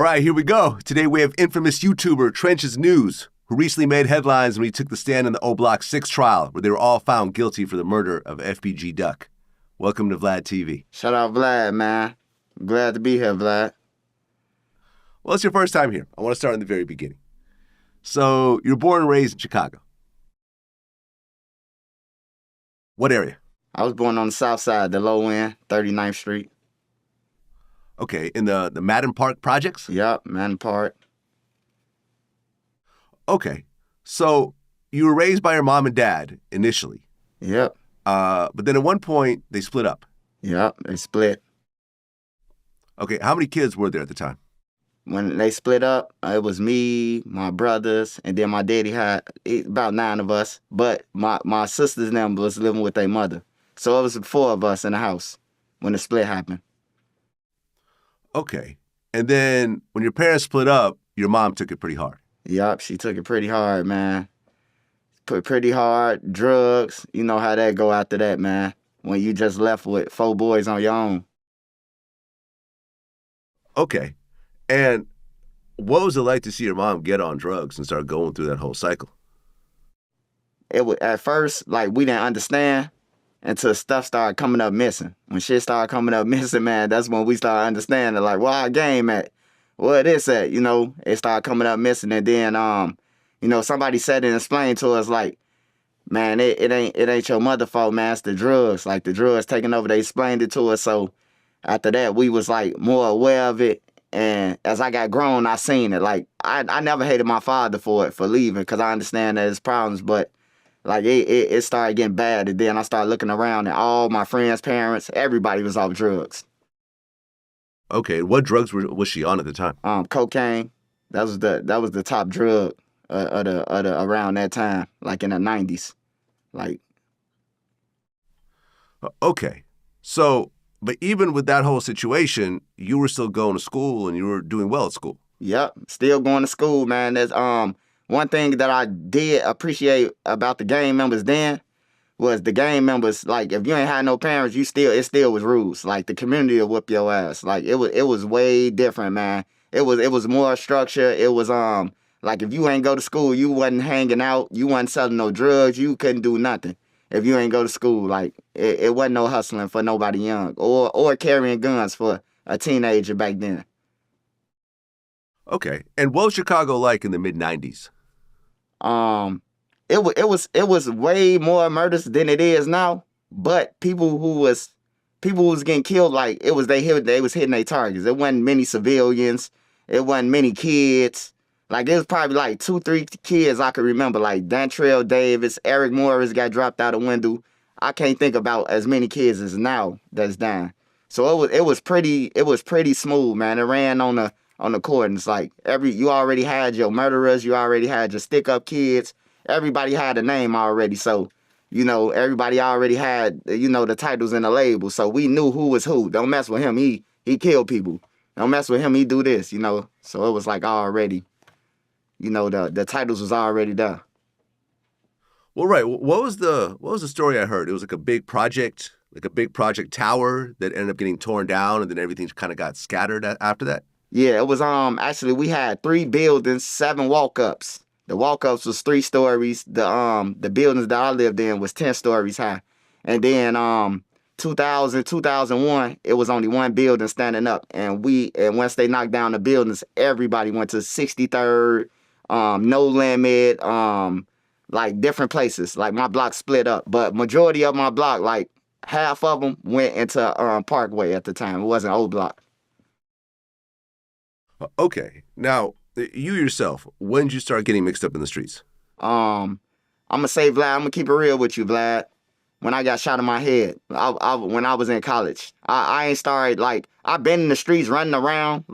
right, here we go. Today we have infamous YouTuber Trench's News, who recently made headlines when he took the stand in the OBlock 6 trial, where they were all found guilty for the murder of FBG Duck. Welcome to VladTV. Shout out Vlad, man. I'm glad to be here, Vlad. Well, it's your first time here. I want to start in the very beginning. So, you're born and raised in Chicago. What area? I was born on the south side, the low end, 39th Street. Okay, in the Madden Park projects? Yup, Madden Park. Okay, so you were raised by your mom and dad initially. Yep. But then at one point, they split up. Yep, they split. Okay, how many kids were there at the time? When they split up, it was me, my brothers, and then my daddy had about 9 of us. But my sisters and them was living with their mother. So it was 4 of us in the house when the split happened. Okay. And then when your parents split up, your mom took it pretty hard. Yup, she took it pretty hard, man. Pretty hard, drugs. You know how that go after that, man. When you just left with 4 boys on your own. Okay. And what was it like to see your mom get on drugs and start going through that whole cycle? It was, at first, like, we didn't understand until stuff started coming up missing. When shit started coming up missing, man, that's when we started understanding, like, where our game at? Where this at? You know, it started coming up missing. And then, you know, somebody said and explained to us, like, man, it ain't your mother fault, man. It's the drugs. Like, the drugs taking over. They explained it to us. So after that, we was, like, more aware of it. And as I got grown, I seen it. Like, I never hated my father for leaving, because I understand that his problems. But, like, it started getting bad. And then I started looking around, and all my friends' parents, everybody was off drugs. Okay, what drugs was she on at the time? Cocaine. That was the top drug around that time, like in the 90s. Like. Okay, so, but even with that whole situation, you were still going to school and you were doing well at school. Yep, still going to school, man. There's one thing that I did appreciate about the gang members then was the gang members, like, if you ain't had no parents, it still was rules. Like, the community will whip your ass. Like, it was way different, man. It was more structure. It was like, if you ain't go to school, you wasn't hanging out, you wasn't selling no drugs, you couldn't do nothing. If you ain't go to school, like, it wasn't no hustling for nobody young or carrying guns for a teenager back then. Okay, and what was Chicago like in the mid-90s? It was way more murders than it is now. But people who was getting killed, like, they was hitting their targets. It wasn't many civilians. It wasn't many kids. Like, it was probably like 2-3 kids I could remember, like Dantrell Davis, Eric Morris got dropped out a window. I can't think about as many kids as now that's dying. So it was pretty smooth, man. It ran on the court, and it's like you already had your murderers, you already had your stick-up kids. Everybody had a name already, so, you know, everybody already had, you know, the titles and the labels, so we knew who was who. Don't mess with him, he killed people. Don't mess with him, he do this, you know. So it was like already, you know, the titles was already there. Well, right. What was the story I heard? It was like a big project tower that ended up getting torn down, and then everything kind of got scattered after that. Yeah, it was actually we had 3 buildings, 7 walk-ups. The walk-ups was 3 stories. The buildings that I lived in was 10 stories high. And then 2001, it was only 1 building standing up. And once they knocked down the buildings, everybody went to 63rd, No Limit, like different places. Like, my block split up, but majority of my block, like half of them went into Parkway at the time. It wasn't OBlock. Okay. Now, you yourself, when did you start getting mixed up in the streets? I'm going to say, Vlad, I'm going to keep it real with you, Vlad. When I got shot in my head, when I was in college, I ain't started, like, I've been in the streets running around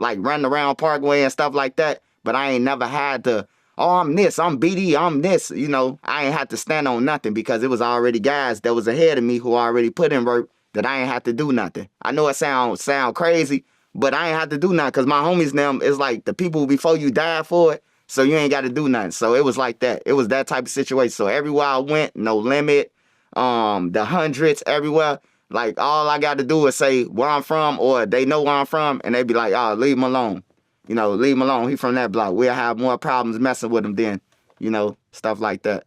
Parkway and stuff like that, but I ain't never had to, I'm this, I'm BD, I'm this, you know. I ain't had to stand on nothing because it was already guys that was ahead of me who already put in work that I ain't had to do nothing. I know it sound crazy, but I ain't had to do nothing because my homies them is like the people before you died for it, so you ain't got to do nothing. So it was like that. It was that type of situation. So everywhere I went, No Limit, the hundreds, everywhere, like, all I got to do is say where I'm from, or they know where I'm from, and they be like, oh, leave them alone. You know, leave him alone. He from that block. We'll have more problems messing with him then, you know, stuff like that.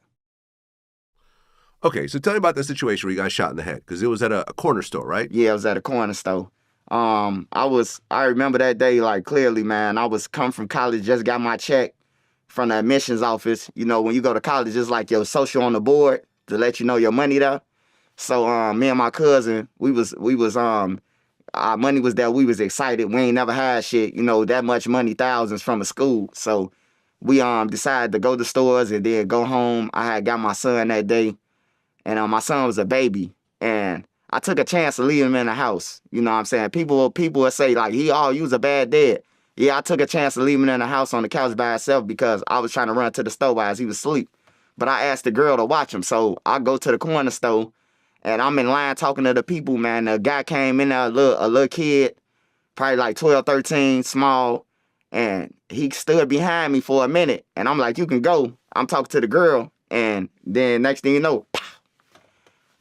Okay, so tell me about the situation where you got shot in the head, because it was at a corner store, right? Yeah, it was at a corner store. I remember that day like clearly, man. I was come from college, just got my check from the admissions office. You know, when you go to college, it's like your social on the board to let you know your money there. So me and my cousin, our money was there. We was excited. We ain't never had shit, you know, that much money, thousands from a school. So we decided to go to stores and then go home. I had got my son that day, and my son was a baby, and I took a chance to leave him in the house. You know what I'm saying? People will say like, you was a bad dad. Yeah, I took a chance to leave him in the house on the couch by himself because I was trying to run to the store while he was asleep. But I asked the girl to watch him. So I go to the corner store, and I'm in line talking to the people, man. The guy came in there, a little kid, probably like 12, 13, small, and he stood behind me for a minute. And I'm like, you can go. I'm talking to the girl, and then next thing you know,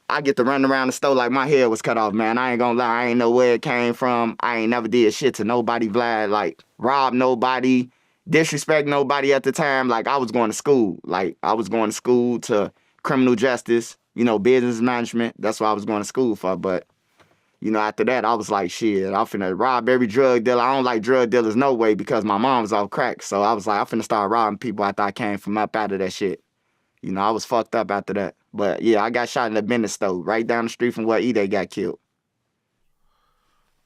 I get to run around the store like my head was cut off, man. I ain't gonna lie, I ain't know where it came from. I ain't never did shit to nobody, Vlad, like rob nobody, disrespect nobody at the time. Like I was going to school. Like I was going to school to criminal justice, you know, business management. That's what I was going to school for. But, you know, after that, I was like, shit, I'm finna rob every drug dealer. I don't like drug dealers no way because my mom was off crack. So I was like, I'm finna start robbing people after I came from up out of that shit. You know, I was fucked up after that. But yeah, I got shot in the business store right down the street from where Ide got killed.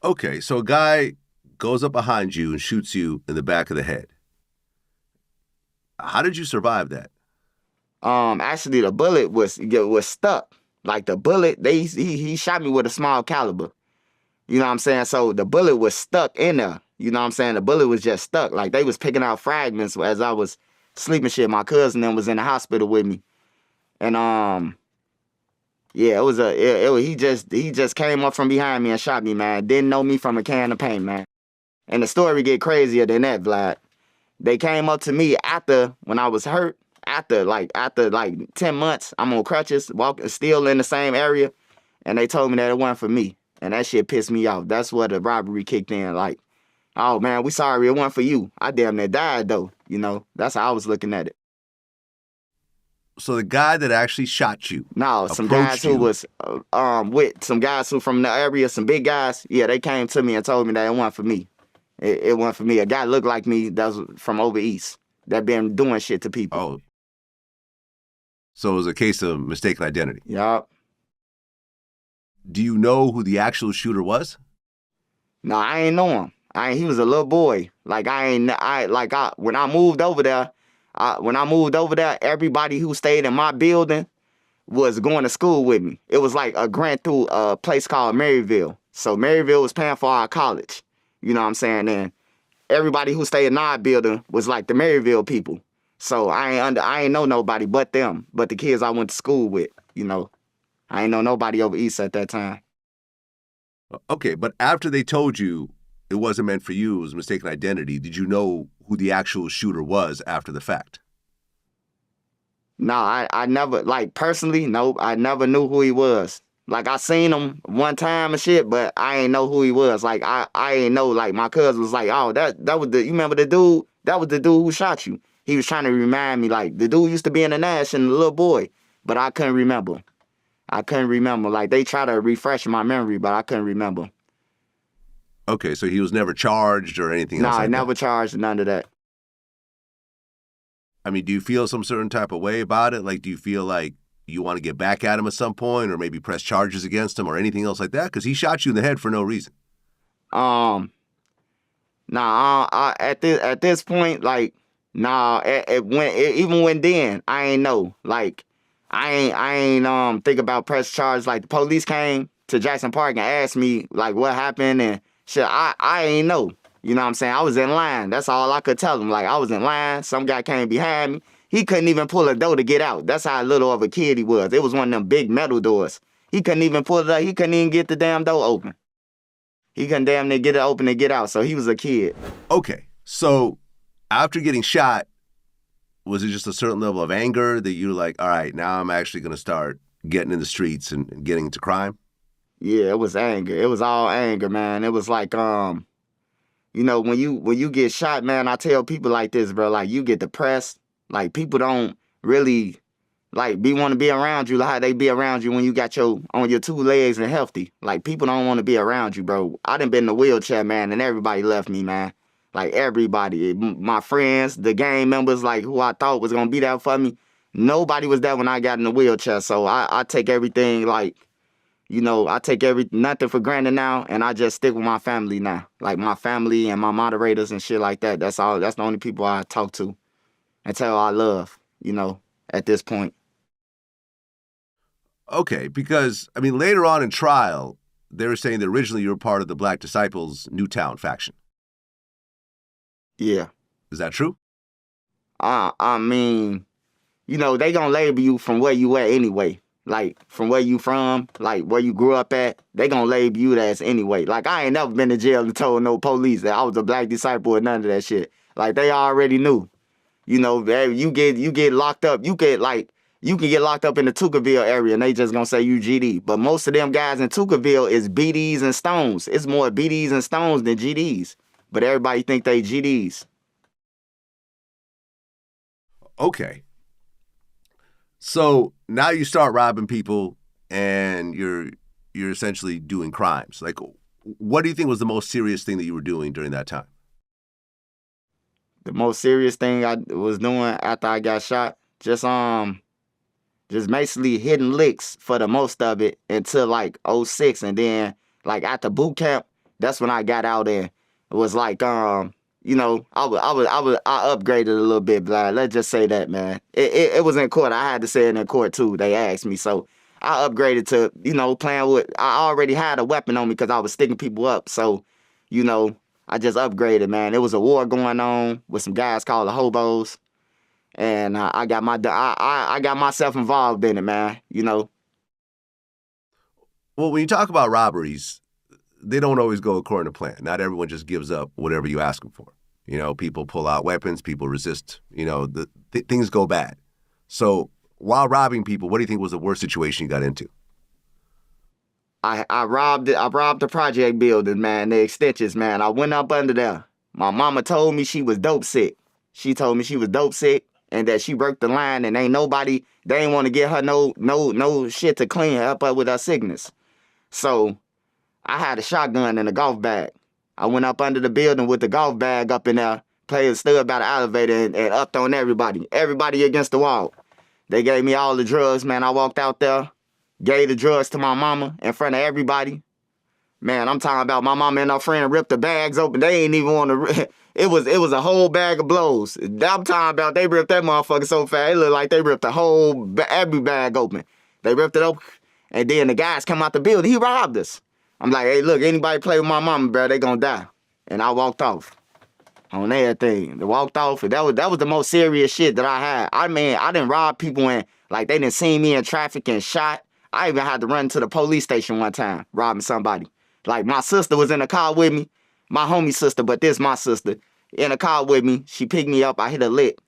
Okay, so a guy goes up behind you and shoots you in the back of the head. How did you survive that? Actually, the bullet was stuck. Like the bullet, he shot me with a small caliber. You know what I'm saying? So the bullet was stuck in there. You know what I'm saying? The bullet was just stuck. Like they was picking out fragments as I was sleeping shit. My cousin then was in the hospital with me. And yeah, he just came up from behind me and shot me, man. Didn't know me from a can of paint, man. And the story get crazier than that, Vlad. They came up to me when I was hurt, after like 10 months, I'm on crutches, walking still in the same area, and they told me that it wasn't for me. And that shit pissed me off. That's where the robbery kicked in. Like, oh man, we sorry, it wasn't for you. I damn near died though. You know, that's how I was looking at it. So the guy that actually shot you, no, some guys who was with some guys who from the area, some big guys, yeah, they came to me and told me that it wasn't for me. It wasn't for me. A guy looked like me that was from over east that been doing shit to people. Oh. So it was a case of mistaken identity. Yup. Do you know who the actual shooter was? No, I ain't know him. He was a little boy. Like when I moved over there, everybody who stayed in my building was going to school with me. It was like a grant through a place called Maryville. So Maryville was paying for our college. You know what I'm saying? And everybody who stayed in our building was like the Maryville people. So I ain't know nobody but them, but the kids I went to school with, you know. I ain't know nobody over east at that time. Okay, but after they told you it wasn't meant for you, it was mistaken identity, did you know who the actual shooter was after the fact? No, I never, like, personally, nope, I never knew who he was. Like, I seen him one time and shit, but I ain't know who he was. Like, I ain't know, like, my cousin was like, oh, that was you remember the dude? That was the dude who shot you. He was trying to remind me, like, the dude used to be in the Nash and the little boy, but I couldn't remember. Like, they try to refresh my memory, but I couldn't remember. Okay, so he was never charged or anything else? No, I never charged, none of that. I mean, do you feel some certain type of way about it? Like, do you feel like you want to get back at him at some point or maybe press charges against him or anything else like that? Because he shot you in the head for no reason. At this point, like, even when then, I ain't know. Like, I ain't think about press charges. Like, the police came to Jackson Park and asked me, like, what happened and shit. I ain't know. You know what I'm saying? I was in line. That's all I could tell them. Like, I was in line. Some guy came behind me. He couldn't even pull a door to get out. That's how little of a kid he was. It was one of them big metal doors. He couldn't even pull it out. He couldn't even get the damn door open. He couldn't damn near get it open and get out. So he was a kid. Okay. So after getting shot, was it just a certain level of anger that you were like, all right, now I'm actually going to start getting in the streets and getting into crime? Yeah, it was anger. It was all anger, man. It was like, You know, when you get shot, man, I tell people like this, bro, like you get depressed. Like people don't really like want to be around you like how they be around you when you got on your 2 legs and healthy. Like people don't want to be around you, bro. I done been in a wheelchair, man, and everybody left me, man. Like everybody, my friends, the gang members, like who I thought was gonna be there for me. Nobody was there when I got in the wheelchair. So I take everything like, you know, I take nothing for granted now, and I just stick with my family now. Like my family and my moderators and shit like that. That's all. That's the only people I talk to and tell I love, you know, at this point. Okay, because, I mean, later on in trial, they were saying that originally you were part of the Black Disciples Newtown faction. Yeah. Is that true? I mean, you know, they gonna label you from where you at anyway. Like, from where you from, like, where you grew up at, they gonna label you as anyway. Like, I ain't never been to jail and told no police that I was a Black Disciple or none of that shit. Like, they already knew. You know, you get locked up. You can get locked up in the Tukaville area and they just gonna say you GD. But most of them guys in Tukaville is BDs and Stones. It's more BDs and Stones than GDs. But everybody think they GDs. Okay. So now you start robbing people and you're essentially doing crimes. Like, what do you think was the most serious thing that you were doing during that time? The most serious thing I was doing after I got shot, just basically hitting licks for the most of it until like 06. And then like after boot camp, that's when I got out and it was like, you know, I upgraded a little bit, Vlad. Let's just say that, man. It was in court. I had to say it in court too. They asked me. So I upgraded to, you know, playing with, I already had a weapon on me because I was sticking people up. So, you know, I just upgraded, man. It was a war going on with some guys called the hobos. And I got myself involved in it, man, you know. Well, when you talk about robberies, they don't always go according to plan. Not everyone just gives up whatever you ask them for. You know, people pull out weapons, people resist, you know, things go bad. So while robbing people, what do you think was the worst situation you got into? I robbed the project building, man, the extensions, man. I went up under there. My mama told me she was dope sick. She told me she was dope sick and that she worked the line and they ain't want to get her no shit to clean her up with her sickness. So I had a shotgun and a golf bag. I went up under the building with the golf bag up in there, stood by the elevator and upped on everybody against the wall. They gave me all the drugs, man. I walked out there, gave the drugs to my mama in front of everybody. Man, I'm talking about my mama and her friend ripped the bags open. They ain't even want to. It was a whole bag of blows. I'm talking about they ripped that motherfucker so fast. It looked like they ripped every bag open. They ripped it open, and then the guys come out the building. He robbed us. I'm like, hey, look, anybody play with my mama, bro, they gonna die. And I walked off on everything. They walked off, and that was the most serious shit that I had. I mean, I didn't rob people and like they didn't see me in traffic and shot. I even had to run to the police station one time, robbing somebody. Like my sister was in the car with me, my homie sister, but this my sister, in the car with me. She picked me up. I hit a lick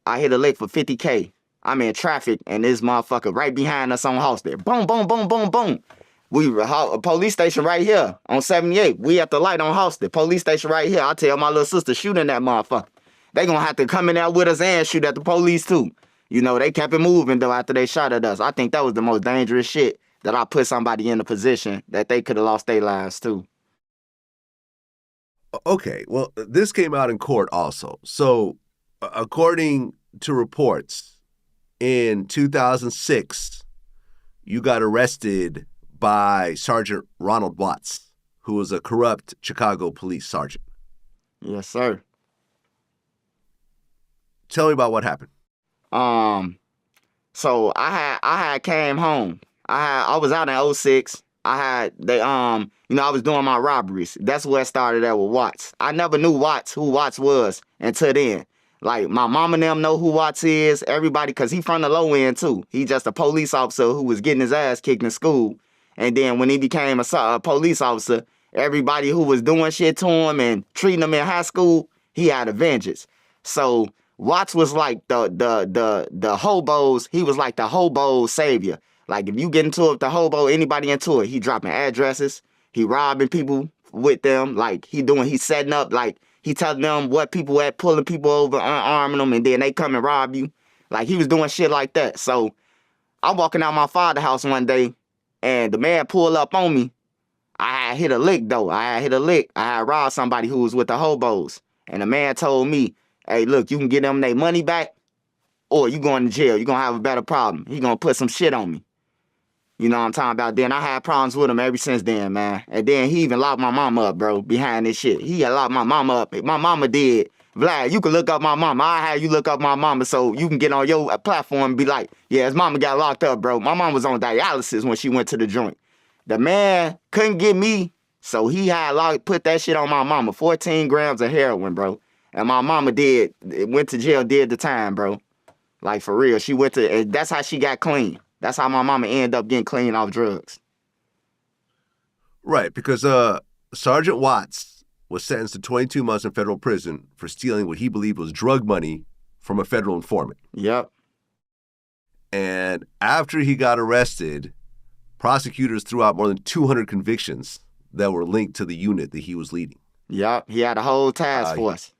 for 50K. I'm in traffic, and this motherfucker right behind us on Halstead. Boom, boom, boom, boom, boom. We were a police station right here on 78. We at the light on Halstead. Police station right here. I tell my little sister, shooting that motherfucker. They gonna have to come in there with us and shoot at the police too. You know, they kept it moving though after they shot at us. I think that was the most dangerous shit that I put somebody in a position that they could have lost their lives too. Okay, well, this came out in court also. So, according to reports, in 2006, you got arrested by Sergeant Ronald Watts, who was a corrupt Chicago police sergeant. Yes, sir. Tell me about what happened. So I had came home. I was out in 06. I was doing my robberies. That's where it started at with Watts. I never knew who Watts was until then. Like, my mom and them know who Watts is, everybody, because he from the low end, too. He just a police officer who was getting his ass kicked in school. And then when he became a police officer, everybody who was doing shit to him and treating him in high school, he had a vengeance. So Watts was like the hobos. He was like the hobo savior. Like, if you get into it with the hobo, anybody into it, he dropping addresses, he robbing people with them. Like he's setting up, like he telling them what people at, pulling people over, unarming them, and then they come and rob you. Like he was doing shit like that. So I'm walking out my father's house one day, and the man pulled up on me. I had hit a lick though. I had robbed somebody who was with the hobos, and the man told me, "Hey, look, you can get them their money back, or you going to jail. You gonna have a better problem. He gonna put some shit on me." You know what I'm talking about? Then I had problems with him ever since then, man. And then he even locked my mama up, bro, behind this shit. He had locked my mama up. My mama did. Vlad, you can look up my mama. I had you look up my mama so you can get on your platform and be like, yeah, his mama got locked up, bro. My mom was on dialysis when she went to the joint. The man couldn't get me, so he had put that shit on my mama. 14 grams of heroin, bro. And my mama went to jail, did the time, bro. Like, for real. She went to, and that's how she got clean. That's how my mama ended up getting clean off drugs. Right, because Sgt Watts was sentenced to 22 months in federal prison for stealing what he believed was drug money from a federal informant. Yep. And after he got arrested, prosecutors threw out more than 200 convictions that were linked to the unit that he was leading. Yep, he had a whole task force.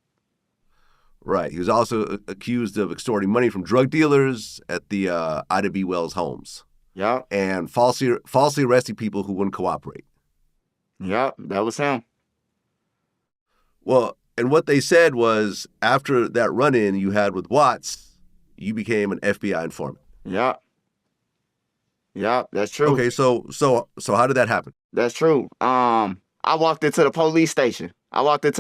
Right. He was also accused of extorting money from drug dealers at the Ida B. Wells homes. Yep. And falsely arresting people who wouldn't cooperate. Yep, that was him. Well, and what they said was after that run-in you had with Watts, you became an FBI informant. Yep. Yep, that's true. Okay, so how did that happen? That's true. I walked into the police station. Tried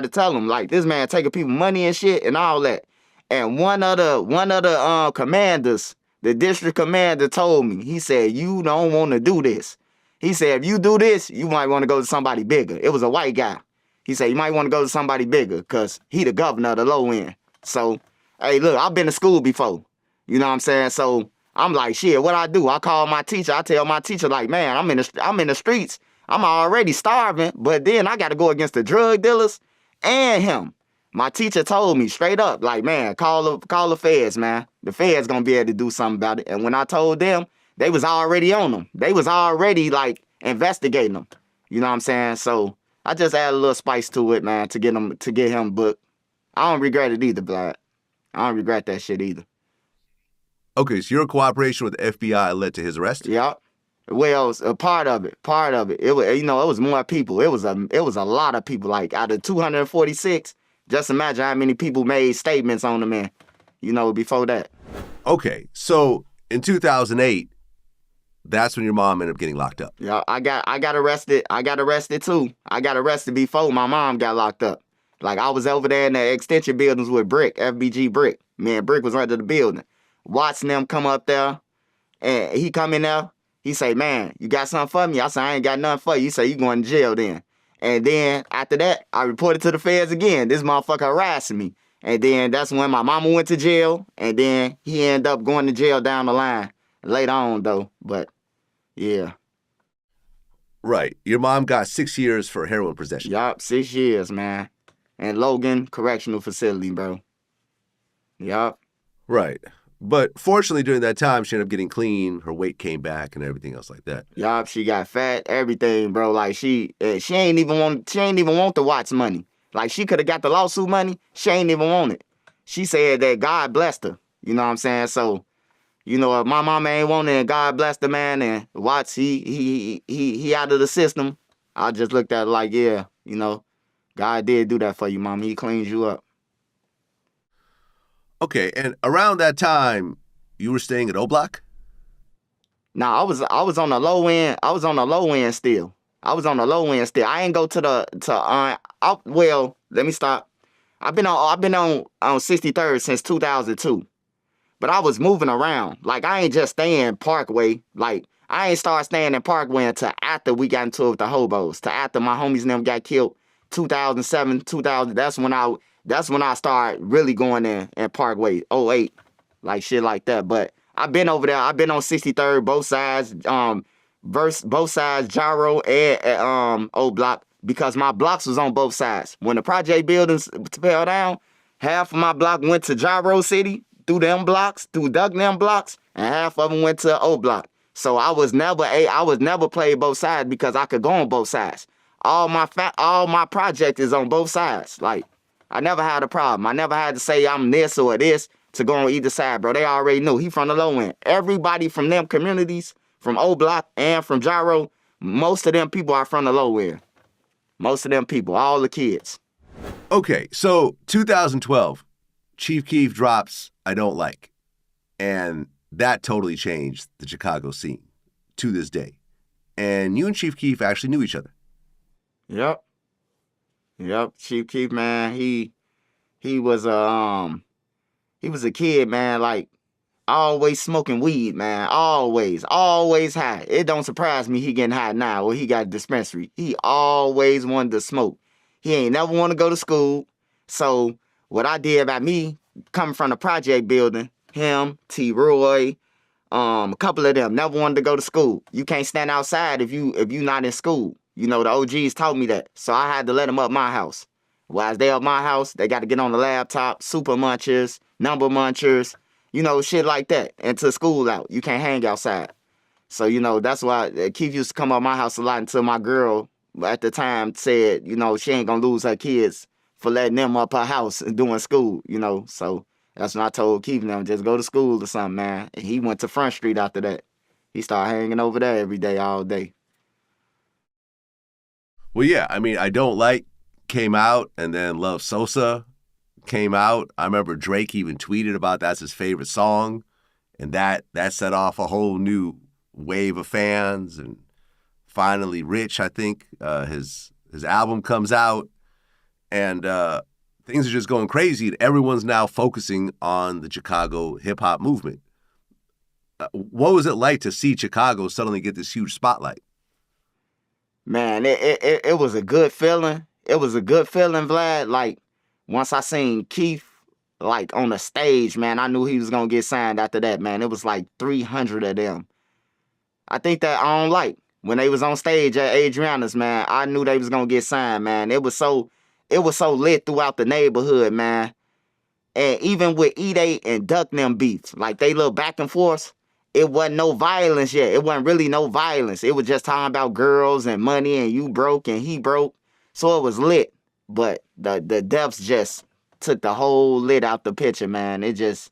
to tell them, like, this man taking people money and shit and all that. And one of the commanders, the district commander, told me, he said, you don't want to do this. He said, if you do this, you might want to go to somebody bigger. It was a white guy. He said, you might want to go to somebody bigger because he the governor of the low end. So, hey, look, I've been to school before. You know what I'm saying? So I'm like, shit, what I do? I call my teacher. I tell my teacher, like, man, I'm in the streets. I'm already starving, but then I got to go against the drug dealers and him. My teacher told me straight up, like, man, call the feds, man. The feds gonna be able to do something about it. And when I told them, they was already on them. They was already, like, investigating them. You know what I'm saying? So I just added a little spice to it, man, to get him booked. I don't regret it either, Vlad. I don't regret that shit either. Okay, so your cooperation with the FBI led to his arrest? Yep. Well, a part of it. It was, it was more people. It was a lot of people. Like, out of 246, just imagine how many people made statements on the man, before that. Okay, so in 2008, that's when your mom ended up getting locked up. Yeah, I got arrested. I got arrested too. I got arrested before my mom got locked up. Like, I was over there in the extension buildings with Brick, FBG Brick. Me and Brick was under the building. Watching them come up there, and he come in there. He say, man, you got something for me? I said, I ain't got nothing for you. He say, you going to jail then. And then after that, I reported to the feds again. This motherfucker harassing me. And then that's when my mama went to jail. And then he ended up going to jail down the line later on, though. But, yeah. Right. Your mom got 6 years for heroin possession. Yup, 6 years, man. And Logan Correctional Facility, bro. Yup. Right. But fortunately, during that time, she ended up getting clean. Her weight came back and everything else like that. Yup, she got fat, everything, bro. Like, she ain't even want the Watts money. Like, she could have got the lawsuit money. She ain't even want it. She said that God blessed her. You know what I'm saying? So, if my mama ain't want it and God blessed the man, and Watts, he out of the system, I just looked at it like, yeah, God did do that for you, mama. He cleans you up. Okay, and around that time, you were staying at OBlock? Nah, I was on the low end. I was on the low end still. I ain't go well, let me stop. I've been on 63rd since 2002. But I was moving around. Like, I ain't just staying Parkway. Like, I ain't start staying in Parkway until after we got into it with the hobos. To after my homies and them got killed. 2007, 2000. That's when I started really going in Parkway, 08, like shit like that. But I've been over there. I've been on 63rd, both sides, both sides, Gyro and OBlock, because my blocks was on both sides. When the project buildings fell down, half of my block went to Gyro City through Duck them blocks, and half of them went to OBlock. So I was never played both sides because I could go on both sides. all my project is on both sides. Like, I never had a problem. I never had to say I'm this or this to go on either side, bro. They already knew he from the low end. Everybody from them communities, from OBlock and from Gyro, most of them people are from the low end. Most of them people, all the kids. Okay, so 2012, Chief Keef drops I Don't Like. And that totally changed the Chicago scene to this day. And you and Chief Keef actually knew each other. Yep. Chief Keef, man, he was a kid, man, like always smoking weed, man. Always high. It don't surprise me he getting high now or he got a dispensary. He always wanted to smoke. He ain't never want to go to school. So what I did about me coming from the project building, him, T. Roy, a couple of them never wanted to go to school. You can't stand outside if you not in school. You know, the OGs taught me that. So I had to let them up my house. While they up my house, they got to get on the laptop, super munchers, number munchers, you know, shit like that. Until school out. You can't hang outside. So, you know, that's why Keith used to come up my house a lot until my girl at the time said, you know, she ain't going to lose her kids for letting them up her house and doing school, you know. So that's when I told Keith them, just go to school or something, man. And he went to Front Street after that. He started hanging over there every day, all day. Well, yeah, I mean, I Don't Like came out, and then Love Sosa came out. I remember Drake even tweeted about that's his favorite song, and that set off a whole new wave of fans. And finally, Rich, I think, his album comes out, and things are just going crazy, and everyone's now focusing on the Chicago hip-hop movement. What was it like to see Chicago suddenly get this huge spotlight? Man, it was a good feeling. It was a good feeling, Vlad. Like, once I seen Keith, like, on the stage, man, I knew he was going to get signed after that, man. It was like 300 of them. I think that I Don't Like, when they was on stage at Adriana's, man, I knew they was going to get signed, man. It was so lit throughout the neighborhood, man. And even with E-Day and Duck them beats, like, they little back and forth, it wasn't no violence yet. It wasn't really no violence. It was just talking about girls and money and you broke and he broke. So it was lit. But the deaths just took the whole lit out the picture, man. It just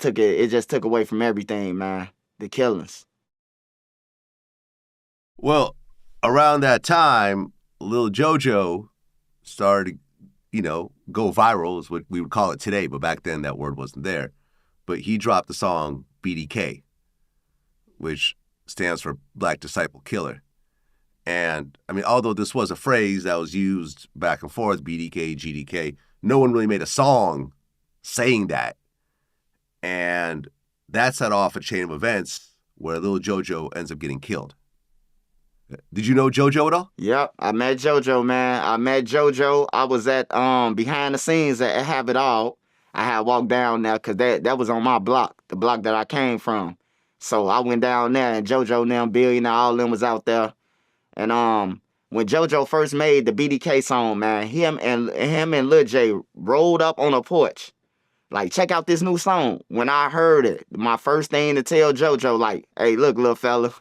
took away from everything, man. The killings. Well, around that time, Lil JoJo started, go viral is what we would call it today, but back then that word wasn't there. But he dropped the song BDK, which stands for Black Disciple Killer. And, I mean, although this was a phrase that was used back and forth, BDK, GDK, no one really made a song saying that. And that set off a chain of events where Lil JoJo ends up getting killed. Did you know JoJo at all? Yep, I met JoJo, man. I was at behind the scenes at Have It All. I had walked down there because that was on my block, the block that I came from. So I went down there and JoJo and them, Billionaire, all of them was out there. And when JoJo first made the BDK song, man, him and Lil J rolled up on a porch. Like, check out this new song. When I heard it, my first thing to tell JoJo, like, hey, look, little fella.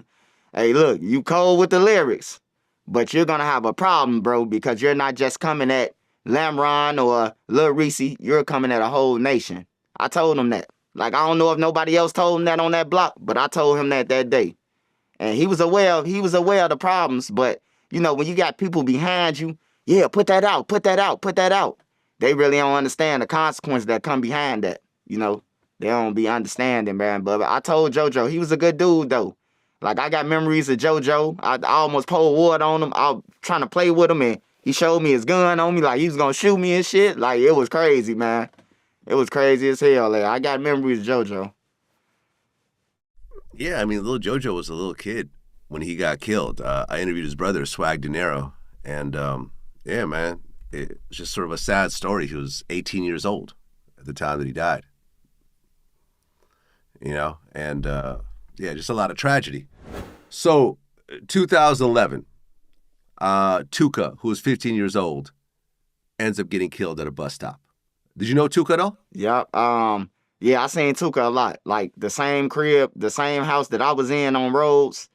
Hey, look, you cold with the lyrics, but you're going to have a problem, bro, because you're not just coming at Lamron or Lil Reese, you're coming at a whole nation. I told him that. Like, I don't know if nobody else told him that on that block, but I told him that day. And he was aware of the problems, but, when you got people behind you, yeah, put that out. They really don't understand the consequences that come behind that, They don't be understanding, man. But I told JoJo, he was a good dude, though. Like, I got memories of JoJo. I almost poured water on him. I was trying to play with him, and he showed me his gun on me, like he was going to shoot me and shit. Like, it was crazy, man. It was crazy as hell. Like, I got memories of JoJo. Yeah, I mean, little JoJo was a little kid when he got killed. I interviewed his brother, Swag De Niro, and, yeah, man, it's just sort of a sad story. He was 18 years old at the time that he died, and, yeah, just a lot of tragedy. So, 2011, Tuka, who was 15 years old, ends up getting killed at a bus stop. Did you know Tuka at all? Yep. Yeah, I seen Tuka a lot. Like, the same crib, the same house that I was in on Rhodes.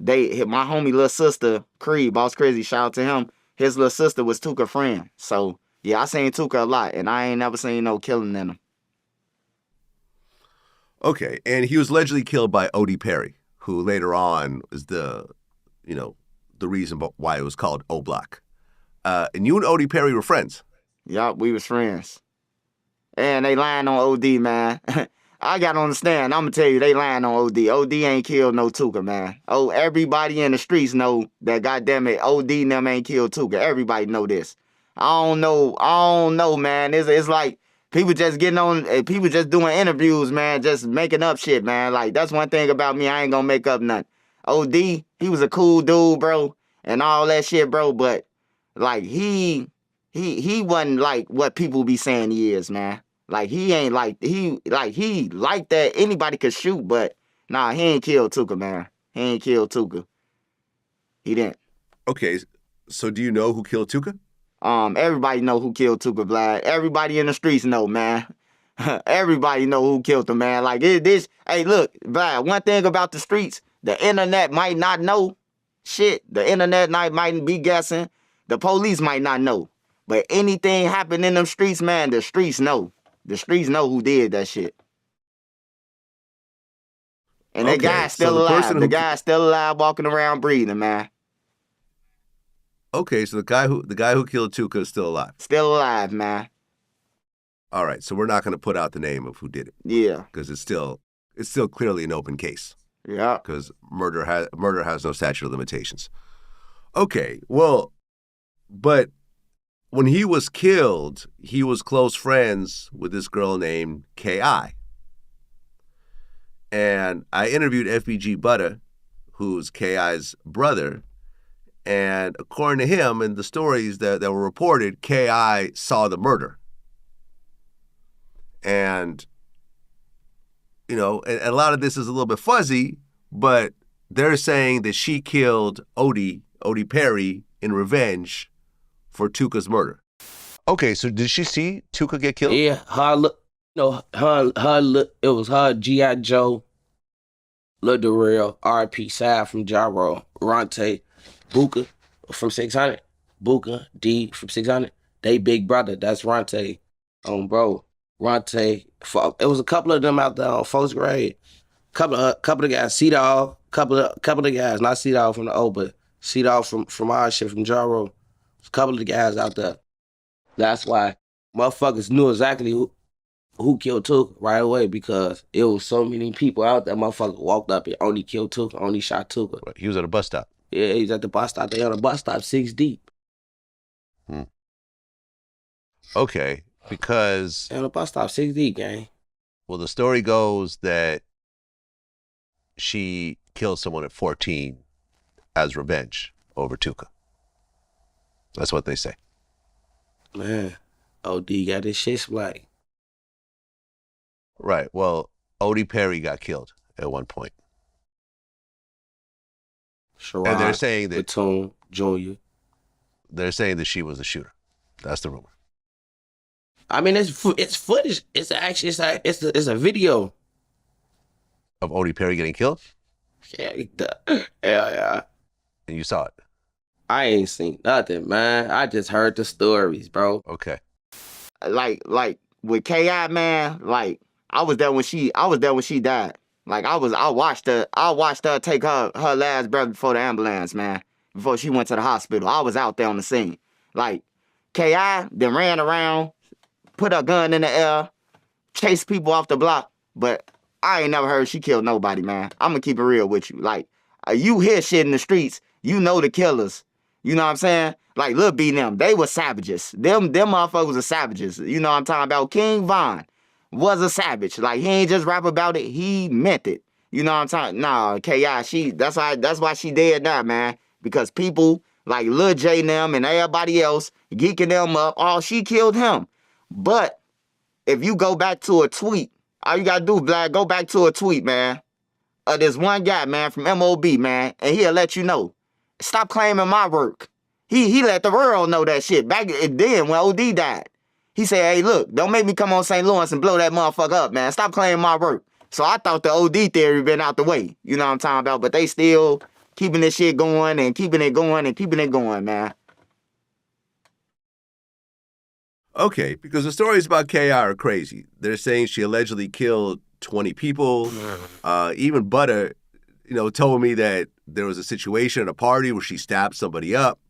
my homie little sister, Creed, Boss Crazy, shout out to him. His little sister was Tuka's friend. So yeah, I seen Tuka a lot, and I ain't never seen no killing in him. Okay, and he was allegedly killed by O.D. Perry, who later on is the reason why it was called OBlock. And you and O.D. Perry were friends. Yup, we was friends. And they lying on O.D., man. I gotta understand. I'm gonna tell you, they lying on O.D. O.D. ain't killed no Tuka, man. Oh, everybody in the streets know that, goddamn it, O.D. and them ain't killed Tuka. Everybody know this. I don't know, man. It's like people just getting on, people just doing interviews, man, just making up shit, man. Like, that's one thing about me. I ain't gonna make up nothing. O.D., he was a cool dude, bro, and all that shit, bro. But like he wasn't like what people be saying he is, man. Like he ain't like that. Anybody could shoot, but nah, he ain't killed Tuka, man. He ain't killed Tuka. He didn't. Okay, so do you know who killed Tuka? Everybody know who killed Tuka, Vlad. Everybody in the streets know, man. Everybody know who killed him, man. Like this. Hey, look, Vlad. One thing about the streets, the internet might not know shit. The internet might be guessing. The police might not know. But anything happen in them streets, man, the streets know. The streets know who did that shit. And that guy's still alive. The guy's still alive, walking around breathing, man. Okay, so the guy who killed Tuka is still alive. Still alive, man. All right, so we're not going to put out the name of who did it. Yeah. Because it's still clearly an open case. Yeah. Because murder has no statute of limitations. Okay, well, but when he was killed, he was close friends with this girl named KI. And I interviewed FBG Duck, who's KI's brother. And according to him and the stories that were reported, KI saw the murder. And, and a lot of this is a little bit fuzzy, but they're saying that she killed O.D. Perry in revenge for Tuka's murder. Okay, so did she see Tuka get killed? Yeah, it was her, G.I. Joe, Lil Darrell, R.P. Sad from Gyro, Ronte, Buka from 600, Buka, D from 600. They big brother, that's Ronte. Bro, Ronte, it was a couple of them out there on first grade. Couple of guys, C-Dog, couple of guys, not C-Dog from the O, but C-Dog from our shit, from Gyro. A couple of the guys out there. That's why motherfuckers knew exactly who killed Tuka right away, because it was so many people out there. Motherfuckers walked up and only killed Tuka, only shot Tuka. Right. He was at a bus stop. Yeah, he was at the bus stop. They on a bus stop 6 deep. Okay, because... They on a bus stop 6 deep, gang. Well, the story goes that she killed someone at 14 as revenge over Tuka. That's what they say. Man, O.D. got his shit splat. Right. Well, O.D. Perry got killed at one point. Sherrod, and they're saying that Batum Jr. They're saying that she was the shooter. That's the rumor. I mean, it's footage. It's a video of O.D. Perry getting killed. Yeah. And you saw it. I ain't seen nothing, man. I just heard the stories, bro. Okay. Like with KI, man, like I was there when she died. Like I watched her take her last breath before the ambulance, man. Before she went to the hospital. I was out there on the scene. Like KI then ran around, put her gun in the air, chased people off the block, but I ain't never heard she killed nobody, man. I'm gonna keep it real with you. Like you hear shit in the streets, you know the killers. You know what I'm saying? Like Lil B them, they were savages. Them motherfuckers were savages. You know what I'm talking about? King Von was a savage. Like he ain't just rap about it, he meant it. You know what I'm talking? Nah, KI, that's why she dead now, man. Because people like Lil J and them and everybody else geeking them up, oh, she killed him. But if you go back to a tweet, all you gotta do, Vlad, go back to a tweet, man. There's one guy, man, from MOB, man, and he'll let you know. Stop claiming my work. He let the world know that shit. Back then when OD died. He said, hey, look, don't make me come on St. Louis and blow that motherfucker up, man. Stop claiming my work. So I thought the OD theory been out the way. You know what I'm talking about? But they still keeping this shit going and keeping it going and keeping it going, man. Okay, because the stories about KI are crazy. They're saying she allegedly killed 20 people. Even Butter, told me that there was a situation at a party where she stabbed somebody up.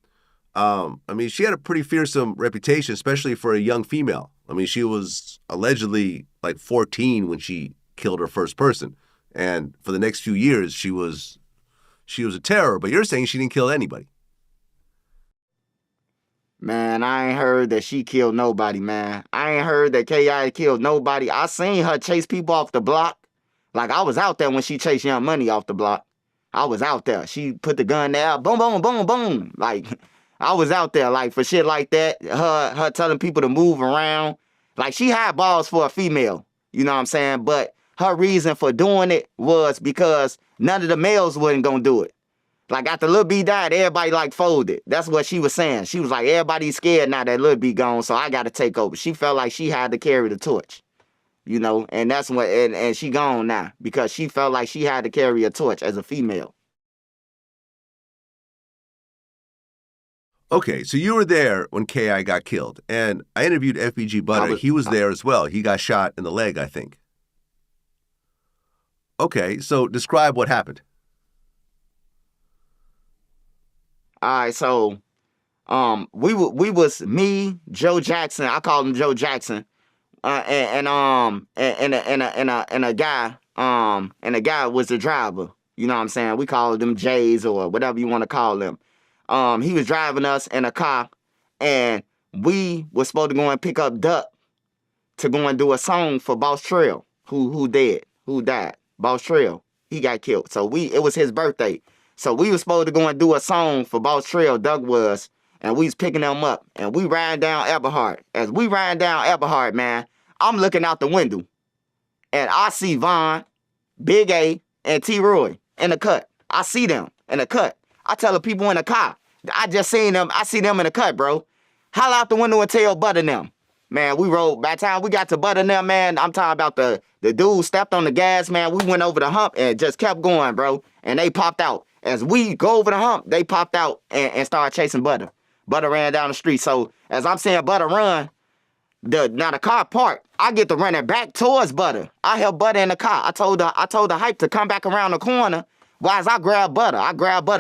I mean, she had a pretty fearsome reputation, especially for a young female. I mean, she was allegedly like 14 when she killed her first person. And for the next few years, she was a terror. But you're saying she didn't kill anybody. Man, I ain't heard that she killed nobody, man. I ain't heard that KI killed nobody. I seen her chase people off the block. Like, I was out there when she chased Young Money off the block. I was out there. She put the gun there, boom, boom, boom, boom. Like, I was out there, like, for shit like that. Her telling people to move around. Like, she had balls for a female. You know what I'm saying? But her reason for doing it was because none of the males wasn't gonna do it. Like, after Lil B died, everybody, like, folded. That's what she was saying. She was like, everybody's scared now that Lil B gone, so I got to take over. She felt like she had to carry the torch, and that's what, and she gone now because she felt like she had to carry a torch as a female. Okay, so you were there when KI got killed, and I interviewed FBG Butter. He was there as well. He got shot in the leg, I think. Okay, so describe what happened. All right, so we was me, Joe Jackson. I called him Joe Jackson, and a guy was the driver. You know what I'm saying? We called them J's or whatever you want to call them. He was driving us in a car, and we were supposed to go and pick up Duck to go and do a song for Boss Trail, who died. Boss Trail, he got killed. So it was his birthday. So we was supposed to go and do a song for Boss Trail, Doug was, and we was picking them up. And we riding down Eberhard. As we riding down Eberhard, man, I'm looking out the window. And I see Von, Big A, and T-Roy in the cut. I see them in the cut. I tell the people in the car, I just seen them. I see them in the cut, bro. Holler out the window and tell Butter them. Man, we rode. By the time we got to Butter them, man, I'm talking about the dude stepped on the gas, man. We went over the hump and just kept going, bro. And they popped out. As we go over the hump, they popped out and started chasing Butter. Butter ran down the street. So as I'm saying Butter run, now the car parked. I get to running back towards Butter. I held Butter in the car. I told the hype to come back around the corner. Why as I grabbed Butter.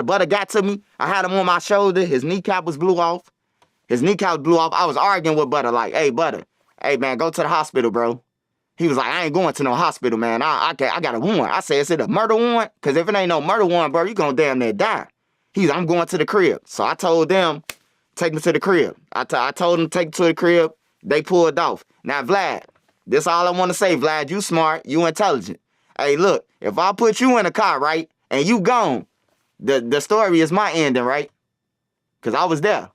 Butter got to me. I had him on my shoulder. His kneecap was blew off. I was arguing with Butter like, hey, Butter. Hey, man, go to the hospital, bro. He was like, I ain't going to no hospital, man. I got a warrant. I said, is it a murder warrant? Because if it ain't no murder warrant, bro, you going to damn near die. He's I'm going to the crib. So I told them, take me to the crib. I told them to take me to the crib. They pulled off. Now, Vlad, this all I want to say, Vlad. You smart. You intelligent. Hey, look, if I put you in a car, right, and you gone, the story is my ending, right? Because I was there,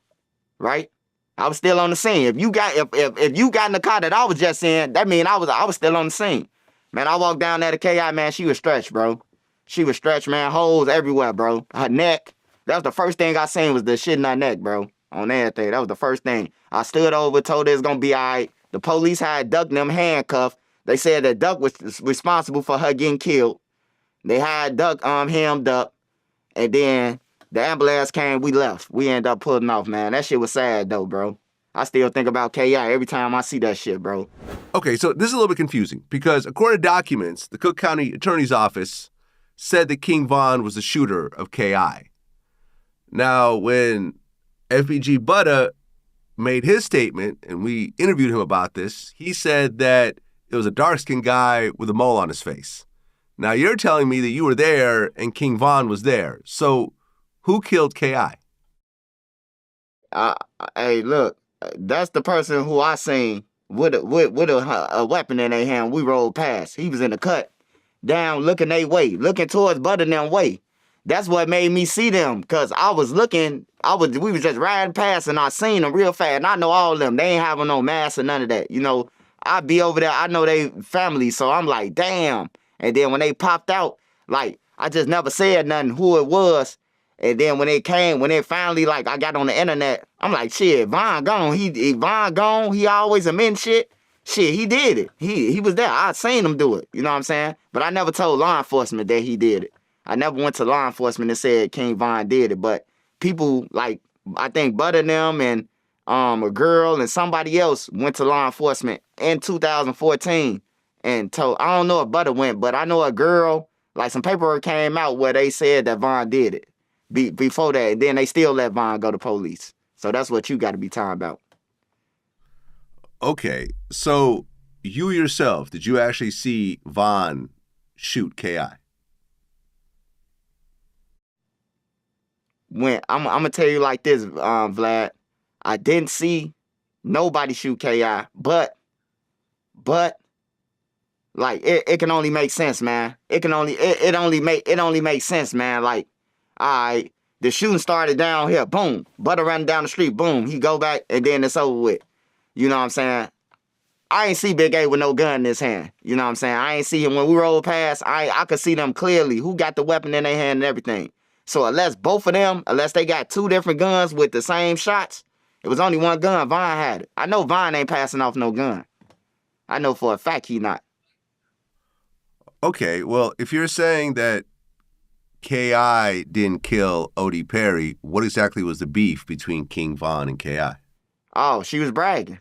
right? I was still on the scene. If you got in the car that I was just in, that mean I was still on the scene. Man, I walked down there to KI, man, she was stretched, bro. She was stretched, man, holes everywhere, bro. Her neck. That was the first thing I seen was the shit in her neck, bro. On everything. That was the first thing. I stood over, told her it's gonna be all right. The police had Duck and them handcuffed. They said that Duck was responsible for her getting killed. They had Duck hemmed up. And then the ambulance came, we left. We ended up pulling off, man. That shit was sad, though, bro. I still think about KI every time I see that shit, bro. Okay, so this is a little bit confusing because according to documents, the Cook County Attorney's Office said that King Von was the shooter of KI. Now, when FBG Butter made his statement, and we interviewed him about this, he said that it was a dark-skinned guy with a mole on his face. Now, you're telling me that you were there and King Von was there. So who killed KI? Hey, look, that's the person who I seen with a weapon in their hand. We rolled past. He was in the cut, down, looking their way, looking towards Butter them way. That's what made me see them, because I was looking, we was just riding past, and I seen them real fast, and I know all of them. They ain't having no mask or none of that. You know, I be over there, I know they family, so I'm like, damn. And then when they popped out, like, I just never said nothing who it was. And then when they finally, like, I got on the internet, I'm like, shit, Von gone. Von gone. He always amend shit. Shit, he did it. He was there. I seen him do it. You know what I'm saying? But I never told law enforcement that he did it. I never went to law enforcement and said King Von did it, but people like, I think Butter them and a girl and somebody else went to law enforcement in 2014 and told, I don't know if Butter went, but I know a girl, like some paperwork came out where they said that Von did it before that, and then they still let Von go to police. So that's what you got to be talking about. Okay, so you yourself, did you actually see Von shoot KI? When I'm gonna tell you like this, Vlad, I didn't see nobody shoot KI, but like it can only make sense, man. It only makes sense, man. Like, all right, the shooting started down here, boom, Butter running down the street, boom, he go back, and then it's over with. You know what I'm saying? I ain't see Big A with no gun in his hand. You know what I'm saying? I ain't see him when we rolled past. I could see them clearly who got the weapon in their hand and everything. So unless both of them, unless they got two different guns with the same shots, it was only one gun. Von had it. I know Von ain't passing off no gun. I know for a fact he not. Okay, well, if you're saying that KI didn't kill O.D. Perry, what exactly was the beef between King Von and KI? Oh, she was bragging.